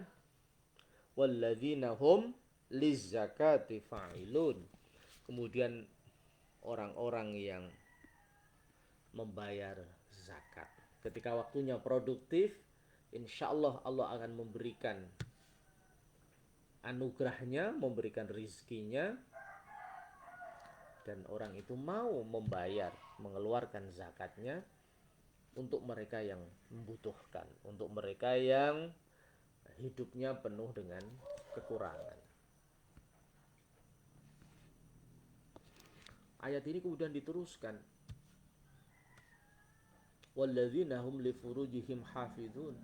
walladzina hum lizzakati fa'ilun. Kemudian orang-orang yang membayar zakat ketika waktunya produktif, insya Allah Allah akan memberikan anugerahnya, memberikan rizkinya, dan orang itu mau membayar, mengeluarkan zakatnya untuk mereka yang membutuhkan, untuk mereka yang hidupnya penuh dengan kekurangan. Ayat ini kemudian diteruskan, walladzina hum li furujihim hafizun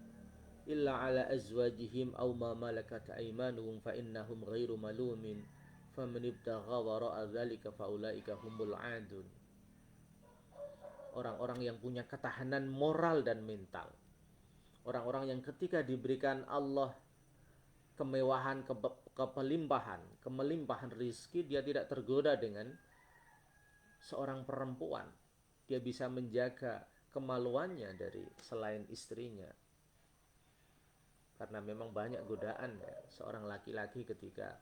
illa ala azwajihim aw ma malakat aymanuhum fa innahum ghairu malumin faman ibtagha wara'a dzalika faulaika humul 'adun. Orang-orang yang punya ketahanan moral dan mental. Orang-orang yang ketika diberikan Allah kemewahan, kemelimpahan rizki, dia tidak tergoda dengan seorang perempuan. Dia bisa menjaga kemaluannya dari selain istrinya. Karena memang banyak godaan ya, seorang laki-laki ketika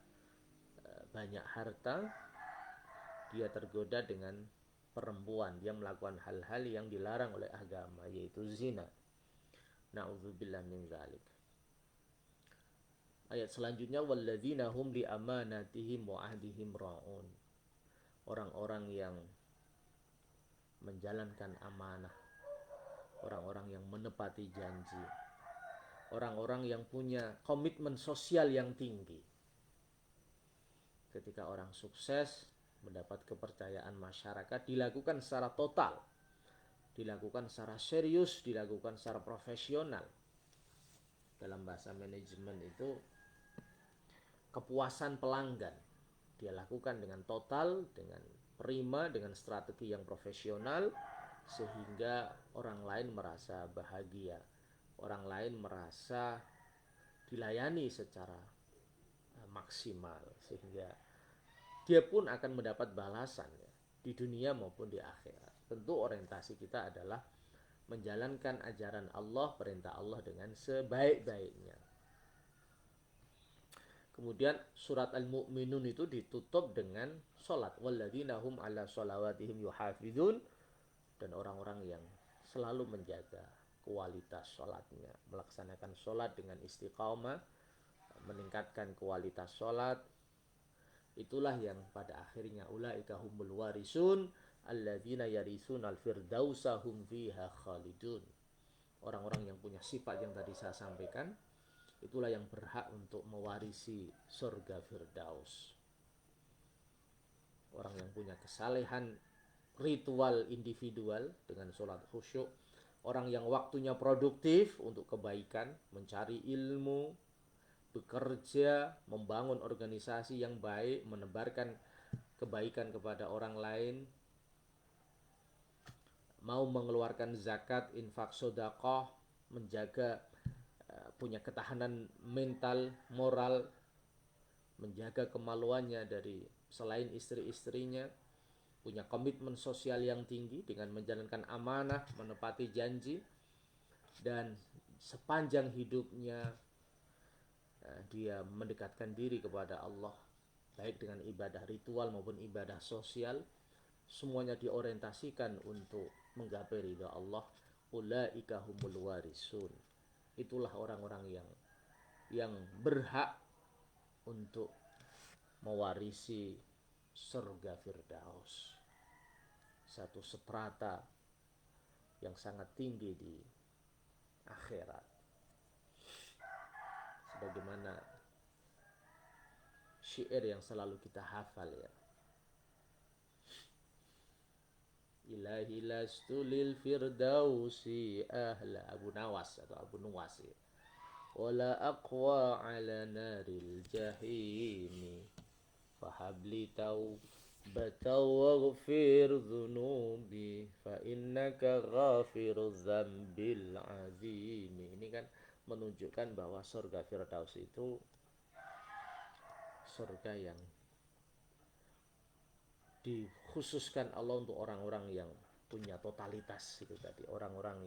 banyak harta, dia tergoda dengan perempuan. Dia melakukan hal-hal yang dilarang oleh agama, yaitu zina. Na'udzubillah min dzalik. Ayat selanjutnya, walladzina hum li amanatihim wa ahdihim ra'un. Orang-orang yang menjalankan amanah, orang-orang yang menepati janji, orang-orang yang punya komitmen sosial yang tinggi. Ketika orang sukses mendapat kepercayaan masyarakat, dilakukan secara total, dilakukan secara serius, dilakukan secara profesional. Dalam bahasa manajemen itu kepuasan pelanggan dia lakukan dengan total, dengan prima, dengan strategi yang profesional, sehingga orang lain merasa bahagia, orang lain merasa dilayani secara maksimal, sehingga dia pun akan mendapat balasan ya, di dunia maupun di akhirat. Tentu orientasi kita adalah menjalankan ajaran Allah, perintah Allah dengan sebaik-baiknya. Kemudian surat Al-Mu'minun itu ditutup dengan sholat. Walladzina hum ala sholawatihim yuhafidun. Dan orang-orang yang selalu menjaga kualitas sholatnya. Melaksanakan sholat dengan istiqamah. Meningkatkan kualitas sholat. Itulah yang pada akhirnya ulaika humul warisun. Alladzina yarisun al-firdausa hum fiha khalidun. Orang-orang yang punya sifat yang tadi saya sampaikan, itulah yang berhak untuk mewarisi surga Firdaus. Orang yang punya kesalehan ritual individual dengan sholat khusyuk, orang yang waktunya produktif untuk kebaikan, mencari ilmu, bekerja, membangun organisasi yang baik, menebarkan kebaikan kepada orang lain, mau mengeluarkan zakat, infak, sedekah, menjaga punya ketahanan mental, moral, menjaga kemaluannya dari selain istri-istrinya, punya komitmen sosial yang tinggi dengan menjalankan amanah, menepati janji, dan sepanjang hidupnya dia mendekatkan diri kepada Allah, baik dengan ibadah ritual maupun ibadah sosial, semuanya diorientasikan untuk menggapai ridha Allah. Ulaika humul warisun. Itulah orang-orang yang berhak untuk mewarisi surga Firdaus, satu strata yang sangat tinggi di akhirat. Sebagaimana syair yang selalu kita hafal ya, ilahi lastu lil firdausi ahla, Abu Nawas atau Abu Nuwas ya. Wala aqwa ala naril jahimi fahabli taubatan waghfir dhunubi fa innaka ghafiruz dzambil azimi. Ini kan menunjukkan bahwa surga Firdaus itu surga yang dikhususkan Allah untuk orang-orang yang punya totalitas itu tadi, orang-orang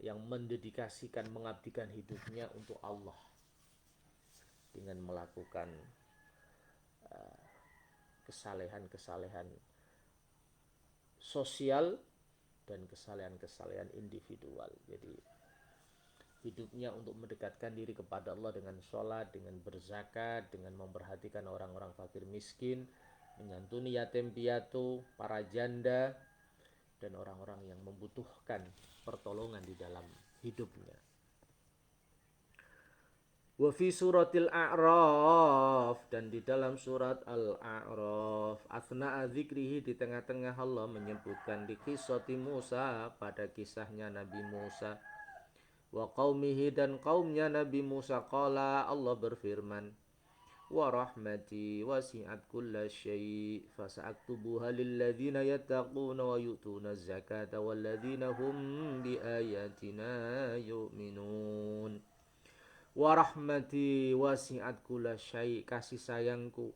yang mendedikasikan, mengabdikan hidupnya untuk Allah dengan melakukan kesalehan-kesalehan sosial dan kesalehan-kesalehan individual. Jadi hidupnya untuk mendekatkan diri kepada Allah dengan sholat, dengan berzakat, dengan memperhatikan orang-orang fakir miskin, menyantuni yatim piatu, para janda, dan orang-orang yang membutuhkan pertolongan di dalam hidupnya. Wa fi suratil A'raf, dan di dalam surat Al-A'raf, asna'a dzikrihi, di tengah-tengah Allah menyebutkan di kisati Musa, pada kisahnya Nabi Musa, wa qaumihi, dan kaumnya Nabi Musa, qala, Allah berfirman, wa rahmati wasi'at kulla syai' fasa'aktubuha lilladzina yattaquna wa yu'tuna zakata walladzina hum bi ayatina yu'minun. Wa rahmati wasi'at kulla syai', kasih sayangku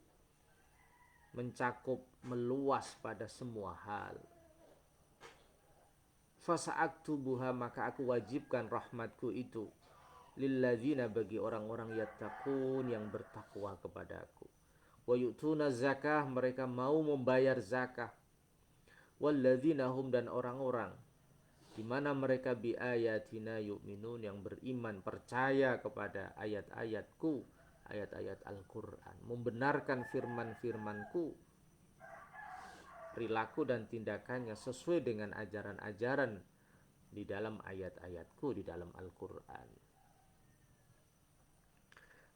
mencakup meluas pada semua hal. Fasa'aktubuha, maka aku wajibkan rahmatku itu lilladzina, bagi orang-orang yattaqun, yang bertakwa kepadaku. Wa yu'tuna zakah, mereka mau membayar zakah. Walladzina hum, dan orang-orang di mana mereka bi ayatina yu'minun, yang beriman, percaya kepada ayat-ayatku, ayat-ayat Al-Qur'an, membenarkan firman-firmanku, perilaku dan tindakannya sesuai dengan ajaran-ajaran di dalam ayat-ayatku, di dalam Al-Qur'an.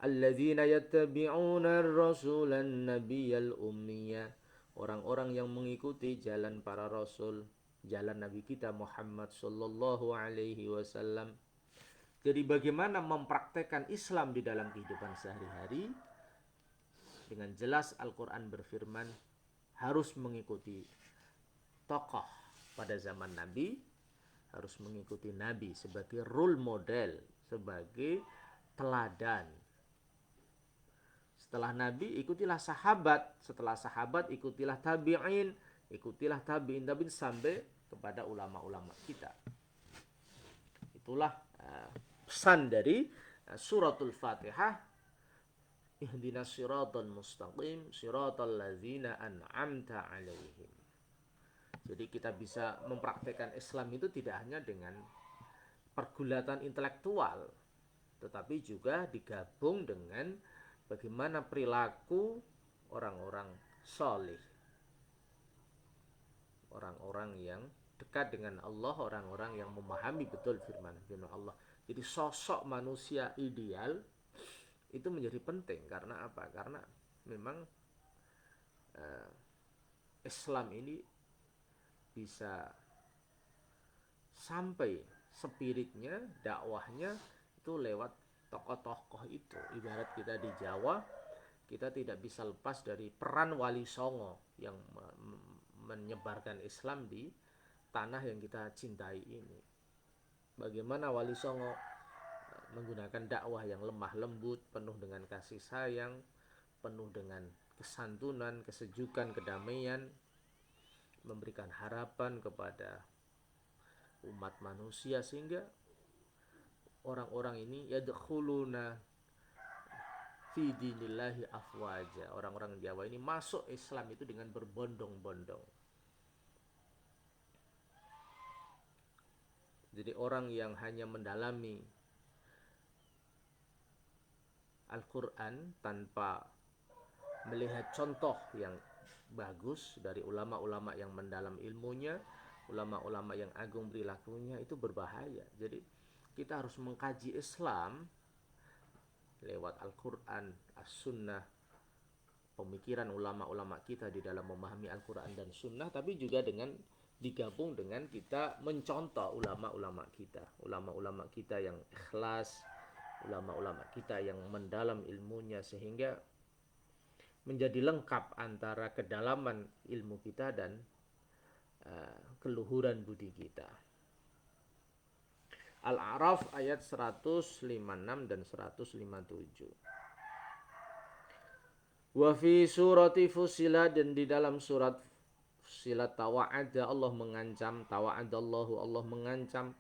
Alladzina yattabi'una ar-rasulan nabiyyal ummiyya, orang-orang yang mengikuti jalan para rasul, jalan Nabi kita Muhammad sallallahu alaihi wasallam. Jadi bagaimana mempraktekkan Islam di dalam kehidupan sehari-hari? Dengan jelas Al-Qur'an berfirman harus mengikuti tokoh pada zaman Nabi, harus mengikuti Nabi sebagai role model, sebagai teladan. Setelah Nabi, ikutilah sahabat. Setelah sahabat, ikutilah tabi'in. Ikutilah tabi'in sampai kepada ulama-ulama kita. Itulah pesan dari suratul Fatihah. Ihdinas siratal mustaqim, siratal ladzina an'amta alaihim. Jadi kita bisa mempraktekkan Islam itu tidak hanya dengan pergulatan intelektual, tetapi juga digabung dengan bagaimana perilaku orang-orang saleh, orang-orang yang dekat dengan Allah, orang-orang yang memahami betul firman-firman Allah. Jadi sosok manusia ideal itu menjadi penting. Karena apa? Karena memang Islam ini bisa sampai spiritnya, dakwahnya itu lewat tokoh-tokoh itu. Ibarat kita di Jawa, kita tidak bisa lepas dari peran Wali Songo yang menyebarkan Islam di tanah yang kita cintai ini. Bagaimana Wali Songo menggunakan dakwah yang lemah lembut, penuh dengan kasih sayang, penuh dengan kesantunan, kesejukan, kedamaian, memberikan harapan kepada umat manusia, sehingga orang-orang ini yadkhuluna fi dinillahi afwaja. Orang-orang Jawa ini masuk Islam itu dengan berbondong-bondong. Jadi orang yang hanya mendalami Al-Quran tanpa melihat contoh yang bagus dari ulama-ulama yang mendalam ilmunya, ulama-ulama yang agung perilakunya, itu berbahaya. Jadi kita harus mengkaji Islam lewat Al-Quran, As-Sunnah, pemikiran ulama-ulama kita di dalam memahami Al-Quran dan Sunnah, tapi juga dengan digabung dengan kita mencontoh ulama-ulama kita yang ikhlas, ulama-ulama kita yang mendalam ilmunya, sehingga menjadi lengkap antara kedalaman ilmu kita dan keluhuran budi kita. Al-A'raf ayat 156 dan 157. Wa fi surati Fussilat, dan di dalam surat Fussilat, tawa'ada, Allah mengancam, tawa'adallahu, Allah mengancam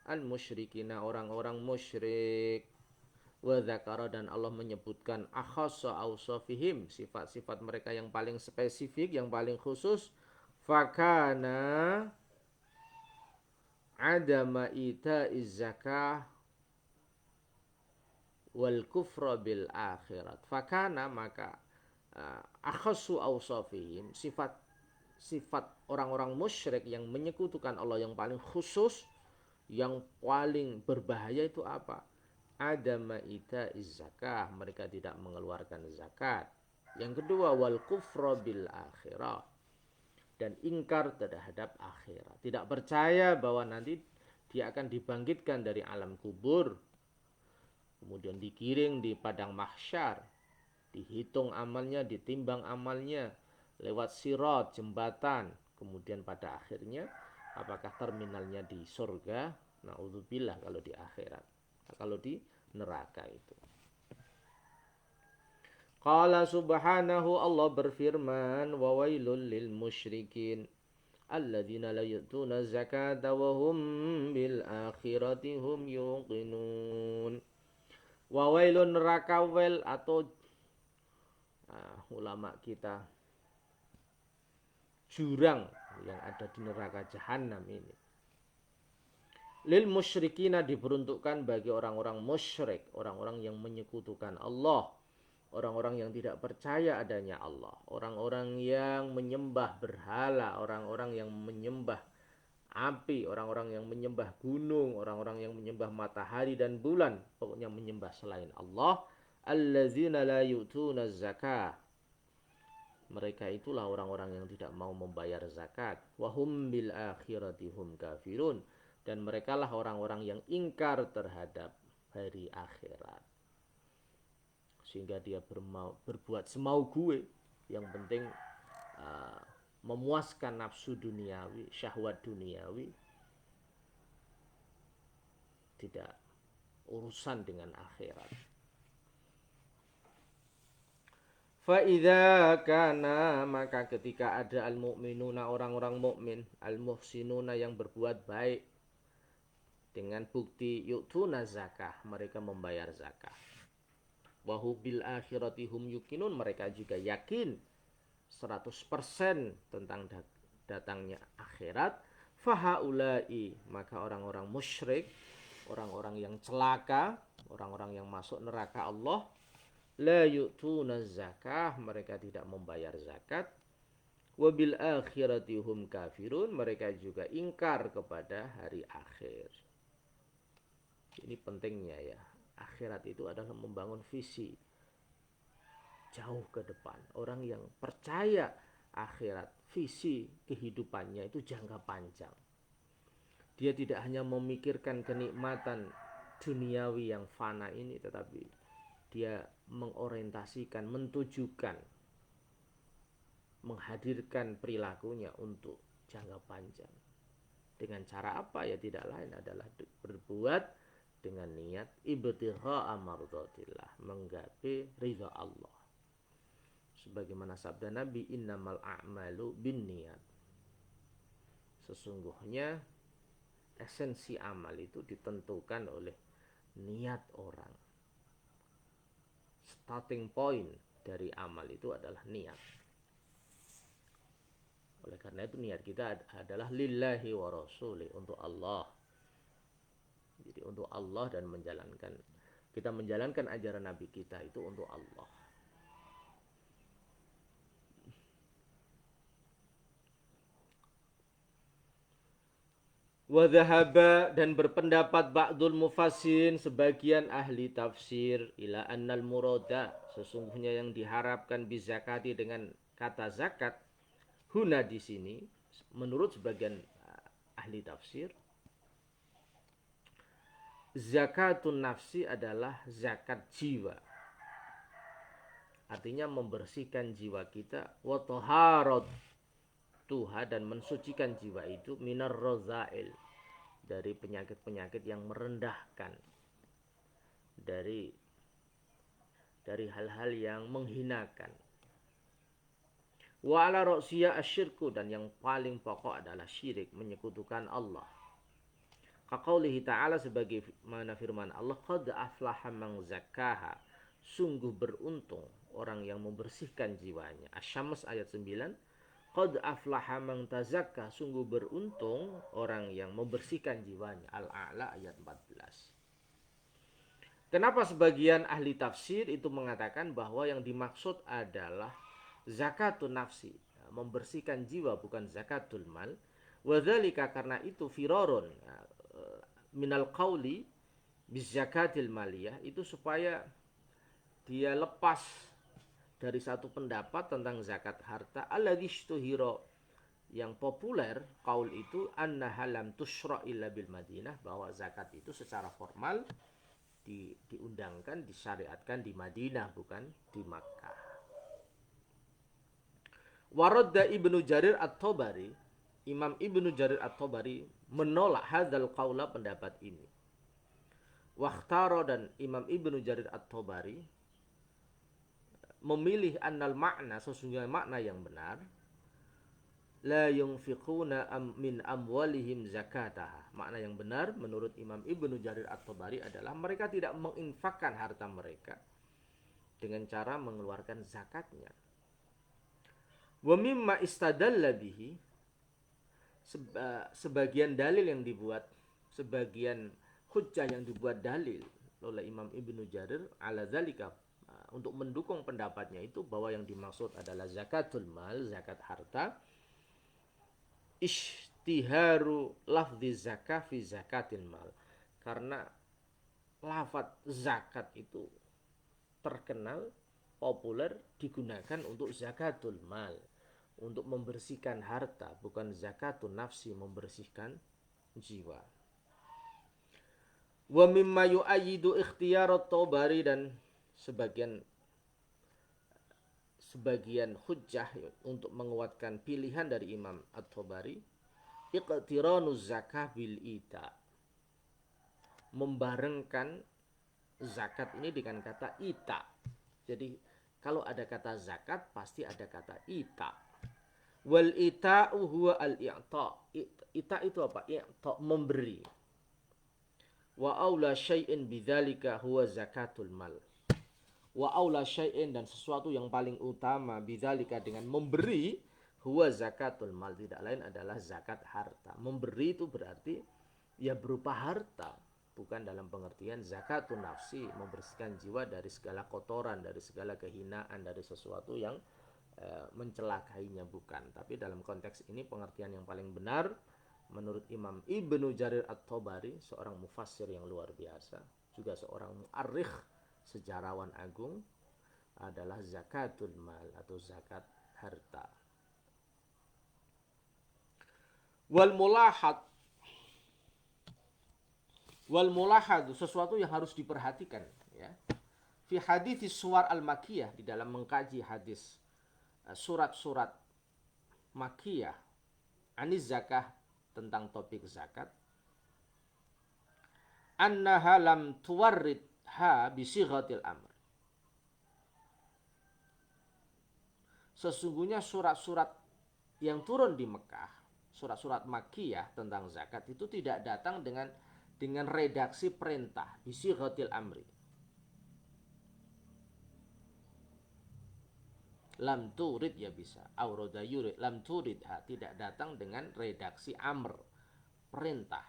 al-musyrikina, orang-orang musyrik. Wa dzakara, dan Allah menyebutkan akhassa awsafihim, sifat-sifat mereka yang paling spesifik, yang paling khusus. Fakana adama ita'iz zakah wal kufra bil akhirat. Fakana, maka akhassu awsafihim, sifat orang-orang musyrik yang menyekutukan Allah yang paling khusus, yang paling berbahaya itu apa? Adama ita'iz zakah, mereka tidak mengeluarkan zakat. Yang kedua, wal kufra bil akhirat, dan ingkar terhadap akhirat, tidak percaya bahwa nanti dia akan dibangkitkan dari alam kubur, kemudian digiring di padang mahsyar, dihitung amalnya, ditimbang amalnya lewat sirat, jembatan, kemudian pada akhirnya apakah terminalnya di surga, naudzubillah kalau di akhirat, kalau di neraka itu. Qala subhanahu, Allah berfirman, wa wailul lil musyrikin alladzina la yu'tuna zakata wa hum bil akhirati hum yuqinun. Wa wailun, neraka wel, atau ulama kita jurang yang ada di neraka jahanam ini. Lil musyrikina, diperuntukkan bagi orang-orang musyrik, orang-orang yang menyekutukan Allah, orang-orang yang tidak percaya adanya Allah, orang-orang yang menyembah berhala, orang-orang yang menyembah api, orang-orang yang menyembah gunung, orang-orang yang menyembah matahari dan bulan, pokoknya menyembah selain Allah. Allazina la yu'tuna zakah, mereka itulah orang-orang yang tidak mau membayar zakat. Wahum bil akhirati hum kafirun, dan merekalah orang-orang yang ingkar terhadap hari akhirat, sehingga dia berbuat semau gue, yang penting memuaskan nafsu duniawi, syahwat duniawi, tidak urusan dengan akhirat. Fa'idha kana, maka ketika ada al-mu'minuna, orang-orang mukmin, al-muhsinuna, yang berbuat baik, dengan bukti yu'tuna zakah, mereka membayar zakah. Wahu bil akhirati hum yukinun, mereka juga yakin 100% tentang datangnya akhirat. Fahaulai, maka orang-orang musyrik, orang-orang yang celaka, orang-orang yang masuk neraka Allah, la yu'tuna zakah, mereka tidak membayar zakat. Wabil akhirati hum kafirun, mereka juga ingkar kepada hari akhir. Ini pentingnya ya, akhirat itu adalah membangun visi jauh ke depan. Orang yang percaya akhirat, visi kehidupannya itu jangka panjang. Dia tidak hanya memikirkan kenikmatan duniawi yang fana ini, tetapi dia mengorientasikan, mentujukan, menghadirkan perilakunya untuk jangka panjang. Dengan cara apa? Ya tidak lain adalah berbuat dengan niat ibtigha'a mardatillah, menggapai ridha Allah. Sebagaimana sabda Nabi, innamal a'malu binniyat, sesungguhnya esensi amal itu ditentukan oleh niat orang. Starting point dari amal itu adalah niat. Oleh karena itu niat kita adalah lillahi wa rasuli, untuk Allah. Jadi untuk Allah, dan kita menjalankan ajaran Nabi kita itu untuk Allah. Wa dhahaba, dan berpendapat ba'dul mufassirin, sebagian ahli tafsir, ila annal murada, sesungguhnya yang diharapkan bizakati dengan kata zakat, huna di sini, menurut sebagian ahli tafsir, zakatun nafsi adalah zakat jiwa. Artinya membersihkan jiwa kita, wa taharat tuha, dan mensucikan jiwa itu, minar rozail, dari penyakit-penyakit yang merendahkan, dari hal-hal yang menghinakan. Wa ala ra'siya asyirku, dan yang paling pokok adalah syirik, menyekutukan Allah. Kaqaulihi ta'ala, sebagai mana firman Allah, qad aflaha man zakkaha, sungguh beruntung orang yang membersihkan jiwanya. Asy-Syams ayat 9. Qad aflaha man tazakka, sungguh beruntung orang yang membersihkan jiwanya. Al-A'la ayat 14. Kenapa sebagian ahli tafsir itu mengatakan bahwa yang dimaksud adalah zakatun nafsi, membersihkan jiwa, bukan zakatul mal. Wadzalika, karena itu, firarun minal qauli bizakatil maliyah, itu supaya dia lepas dari satu pendapat tentang zakat harta, alladzi ishtuhira, yang populer qaul itu, annaha lam tusyra illa bil Madinah, bahwa zakat itu secara formal diundangkan, disyariatkan di Madinah, bukan di Makkah. Waradda Ibnu Jarir At-Tabari, Imam Ibnu Jarir At-Tabari menolak hadzal qaula, pendapat ini. Wakhtaro, dan Imam Ibnu Jarir At-Tabari memilih annal makna, sesungguhnya makna yang benar, la yunfiquna min amwalihim zakataha. Makna yang benar menurut Imam Ibnu Jarir At-Tabari adalah mereka tidak menginfakkan harta mereka dengan cara mengeluarkan zakatnya. Wa mimma istadalla bihi, sebagian dalil yang dibuat, sebagian hujjah yang dibuat dalil oleh Imam Ibnu Jarir ala zalika, untuk mendukung pendapatnya itu, bahwa yang dimaksud adalah zakatul mal, zakat harta, ishtiharu lafzi zakah fi zakatil mal, karena lafaz zakat itu terkenal, populer, digunakan untuk zakatul mal, untuk membersihkan harta, bukan zakatun nafsi, membersihkan jiwa. Wa mimma yu'ayyidu ikhtiyar at-Tabari, dan sebagian hujjah untuk menguatkan pilihan dari Imam At-Tabari, iqtiranu zakah bil ita, membarengkan zakat ini dengan kata ita. Jadi kalau ada kata zakat pasti ada kata ita. Wal ita'u huwa al-i'ta. Ita itu apa? I'ta, memberi. Wa aula syai'in bidzalika huwa zakatul mal. Wa aula syai'in, dan sesuatu yang paling utama, bidzalika, dengan memberi, huwa zakatul mal, tidak lain adalah zakat harta. Memberi itu berarti ya berupa harta, bukan dalam pengertian zakatun nafsi, membersihkan jiwa dari segala kotoran, dari segala kehinaan, dari sesuatu yang mencelakainya, bukan. Tapi dalam konteks ini pengertian yang paling benar menurut Imam Ibnu Jarir At-Tabari, seorang mufassir yang luar biasa, juga seorang mu'arrikh, sejarawan agung, adalah zakatul mal atau zakat harta. Wal mulahad, sesuatu yang harus diperhatikan, ya. Fi hadits suwar al-makiyah, di dalam mengkaji hadis surat-surat makiyah, aniz zakah, tentang topik zakat, annaha lam tuwarridha bisighatil amr. Sesungguhnya surat-surat yang turun di Mekah, surat-surat makiyah tentang zakat itu tidak datang dengan redaksi perintah, bisighatil amri. Lam turid, ya bisa, auroda yurid, lam turid, tidak datang dengan redaksi amr, perintah.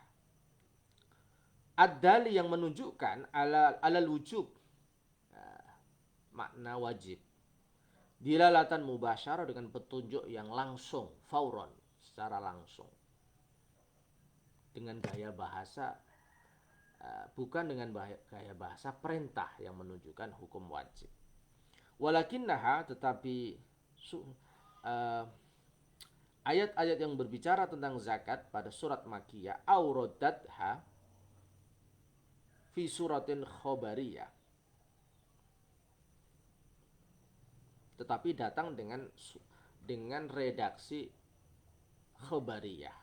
Ad-dali, yang menunjukkan alal wujub, makna wajib. Dilalatan mubasyarah, dengan petunjuk yang langsung, fauron, secara langsung, dengan gaya bahasa, bukan dengan gaya bahasa perintah yang menunjukkan hukum wajib. Walakinnaha, tetapi ayat-ayat yang berbicara tentang zakat pada surat makiyah, aurodatha fi suratin khobariyah, tetapi datang dengan redaksi khobariyah,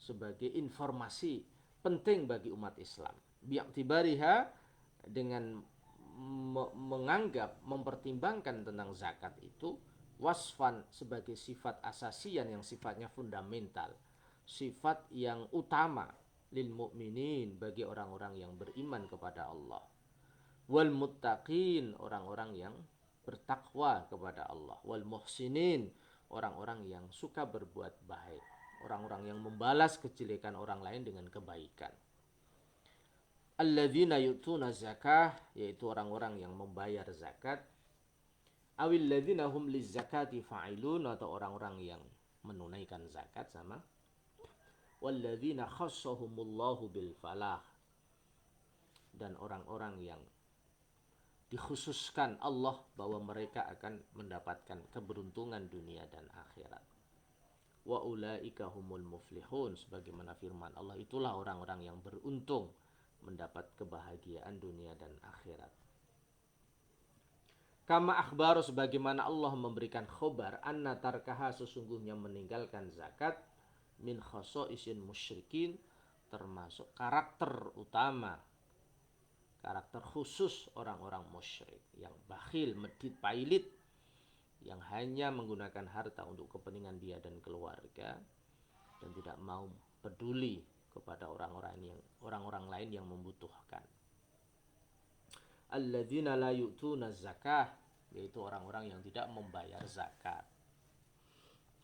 sebagai informasi penting bagi umat Islam. Bi'tibariha, dengan menganggap, mempertimbangkan tentang zakat itu, wasfan, sebagai sifat asasian yang sifatnya fundamental, sifat yang utama, lil mu'minin, bagi orang-orang yang beriman kepada Allah, wal muttaqin, orang-orang yang bertakwa kepada Allah, wal muhsinin, orang-orang yang suka berbuat baik, orang-orang yang membalas kejelekan orang lain dengan kebaikan. Alladzina yu'tuna zakah, yaitu orang-orang yang membayar zakat. Awil ladzina hum lizzakati fa'ilun, atau orang-orang yang menunaikan zakat, sama. Walladzina khassahumullahu bil falah, dan orang-orang yang dikhususkan Allah bahwa mereka akan mendapatkan keberuntungan dunia dan akhirat. Wa ulaika humul muflihun, sebagaimana firman Allah, itulah orang-orang yang beruntung. mendapat kebahagiaan dunia dan akhirat. Kama akhbaru, sebagaimana Allah memberikan khobar, anna tarkaha, sesungguhnya meninggalkan zakat, min khasaisin musyrikin, termasuk karakter utama, karakter khusus orang-orang musyrik yang bakhil, medit, pailit, yang hanya menggunakan harta untuk kepentingan dia dan keluarga dan tidak mau peduli kepada orang-orang lain yang membutuhkan. Alladzina la yu'tuna zakah, yaitu orang-orang yang tidak membayar zakat.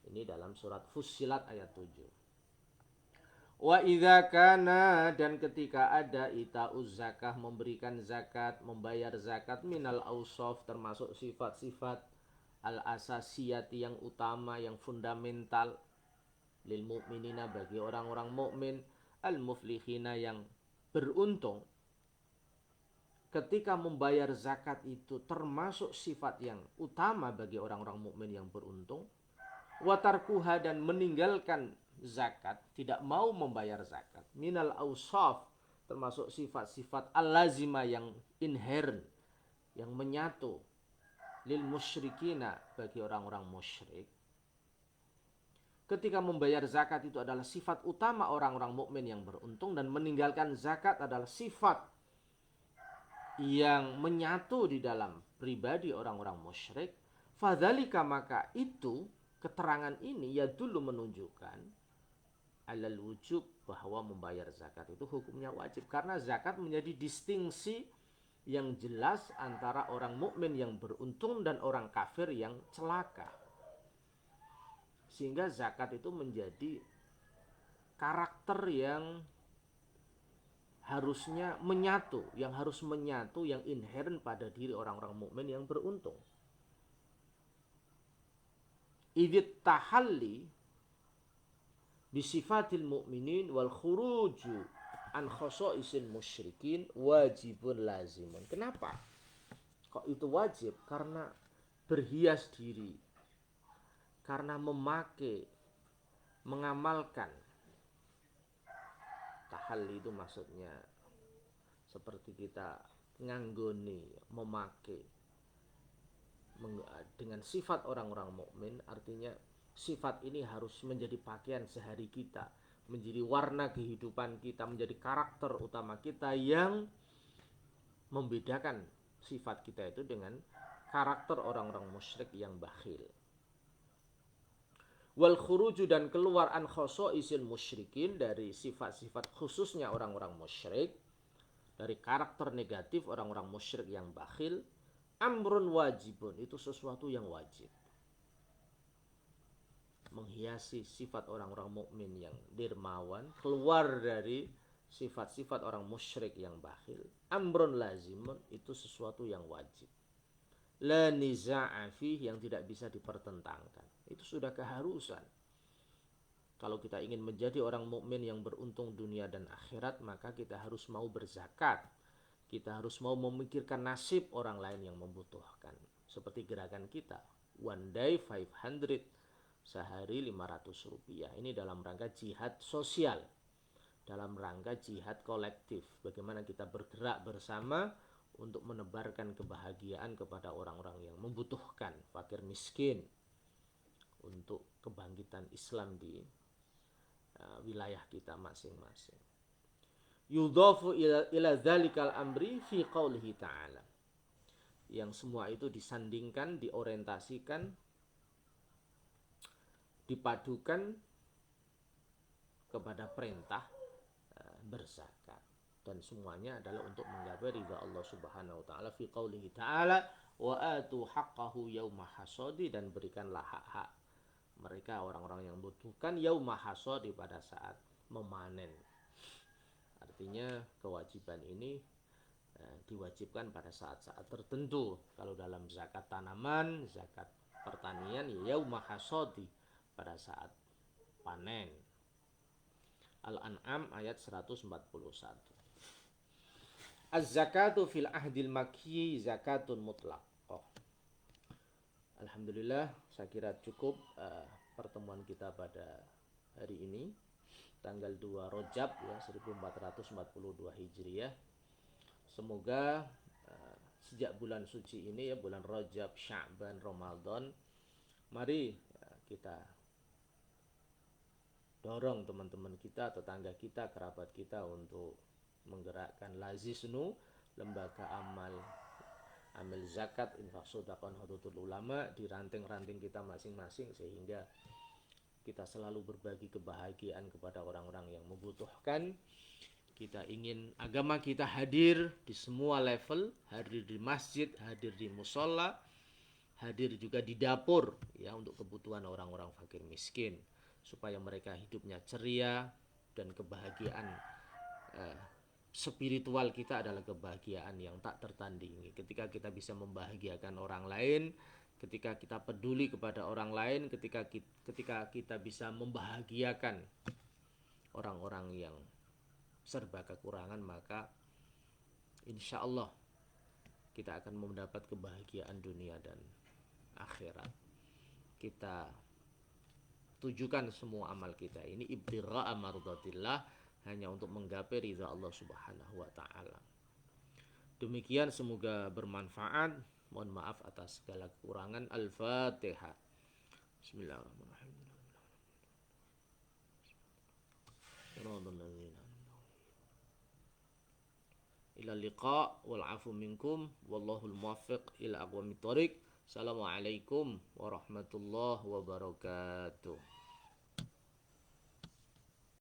Ini dalam surat Fussilat ayat 7. Wa idza kana, dan ketika ada ita'uz zakah, memberikan zakat, membayar zakat, minal ausaf, termasuk sifat-sifat al-asasiyat yang utama, yang fundamental, lil mu'minina, bagi orang-orang mukmin, al-muflihina, yang beruntung. Ketika membayar zakat itu termasuk sifat yang utama bagi orang-orang mukmin yang beruntung, watarkuha, dan meninggalkan zakat, tidak mau membayar zakat, minal ausaf, termasuk sifat-sifat al-lazima yang inherent, yang menyatu, lil musyrikina, bagi orang-orang musyrik. Ketika membayar zakat itu adalah sifat utama orang-orang mukmin yang beruntung, dan meninggalkan zakat adalah sifat yang menyatu di dalam pribadi orang-orang musyrik. Fadzalika, maka itu, keterangan ini ya dulu menunjukkan alal wujub, bahwa membayar zakat itu hukumnya wajib, karena zakat menjadi distingsi yang jelas antara orang mukmin yang beruntung dan orang kafir yang celaka. Sehingga zakat itu menjadi karakter yang harusnya menyatu, yang harus menyatu, yang inherent pada diri orang-orang mukmin yang beruntung. Idzit tahalli bisifatil mu'minin wal khuruju an khasaisil musyrikin wajibun lazimun. Kenapa kok itu wajib? Karena berhias diri, karena memakai, mengamalkan. Tahalli itu maksudnya seperti kita nganggoni, memakai dengan sifat orang-orang mukmin. Artinya sifat ini harus menjadi pakaian sehari kita, menjadi warna kehidupan kita, menjadi karakter utama kita yang membedakan sifat kita itu dengan karakter orang-orang musyrik yang bakhil. Wal khuruju, dan keluar an khasaisil musyrikin, dari sifat-sifat khususnya orang-orang musyrik, dari karakter negatif orang-orang musyrik yang bakhil, amrun wajibun, itu sesuatu yang wajib. Menghiasi sifat orang-orang mukmin yang dermawan, keluar dari sifat-sifat orang musyrik yang bakhil, amrun lazimun, itu sesuatu yang wajib. La niza'a fih, yang tidak bisa dipertentangkan. Itu sudah keharusan. Kalau kita ingin menjadi orang mukmin yang beruntung dunia dan akhirat, maka kita harus mau berzakat. Kita harus mau memikirkan nasib orang lain yang membutuhkan. Seperti gerakan kita, one day 500, sehari 500 rupiah. Ini dalam rangka jihad sosial, dalam rangka jihad kolektif. Bagaimana kita bergerak bersama untuk menebarkan kebahagiaan kepada orang-orang yang membutuhkan, fakir miskin, untuk kebangkitan Islam di wilayah kita masing-masing. Yudhafu ila dzalikal amri fi qaulihi ta'ala, yang semua itu disandingkan, diorientasikan, dipadukan kepada perintah berzakat, dan semuanya adalah untuk menggapai ridha Allah Subhanahu wa taala. Fi qaulihi ta'ala wa atu haqqahu yauma hasadi, dan berikanlah hak-hak mereka, orang-orang yang membutuhkan, yauma hasadi, pada saat memanen. Artinya kewajiban ini diwajibkan pada saat-saat tertentu. Kalau dalam zakat tanaman, zakat pertanian, ya yauma hasadi, pada saat panen. Al-An'am ayat 141. Az-zakatu fil ahdil makki zakatun mutlaq. Alhamdulillah, saya kira cukup pertemuan kita pada hari ini. tanggal 2 Rajab ya 1442 Hijriah. Semoga sejak bulan suci ini ya, bulan Rajab, Sya'ban, Ramadan, mari kita dorong teman-teman kita, tetangga kita, kerabat kita untuk menggerakkan Lazisnu, lembaga amal zakat, infak, sedekah, Nahdlatul Ulama di ranting-ranting kita masing-masing, sehingga kita selalu berbagi kebahagiaan kepada orang-orang yang membutuhkan. Kita ingin agama kita hadir di semua level, hadir di masjid, hadir di musola, hadir juga di dapur ya, untuk kebutuhan orang-orang fakir miskin, supaya mereka hidupnya ceria dan kebahagiaan spiritual kita adalah kebahagiaan yang tak tertandingi. Ketika kita bisa membahagiakan orang lain, ketika kita peduli kepada orang lain, ketika kita bisa membahagiakan orang-orang yang serba kekurangan, maka insya Allah kita akan mendapat kebahagiaan dunia dan akhirat. Kita tujukan semua amal kita ini ibtigha'a mardatillah, hanya untuk menggapai ridha Allah Subhanahu wa taala. Demikian, semoga bermanfaat. Mohon maaf atas segala kekurangan. Al-Fatihah. Bismillahirrahmanirrahim. Ila liqa wal afu minkum wallahul muwaffiq ila aqwamit thoriq. Assalamualaikum warahmatullahi wabarakatuh.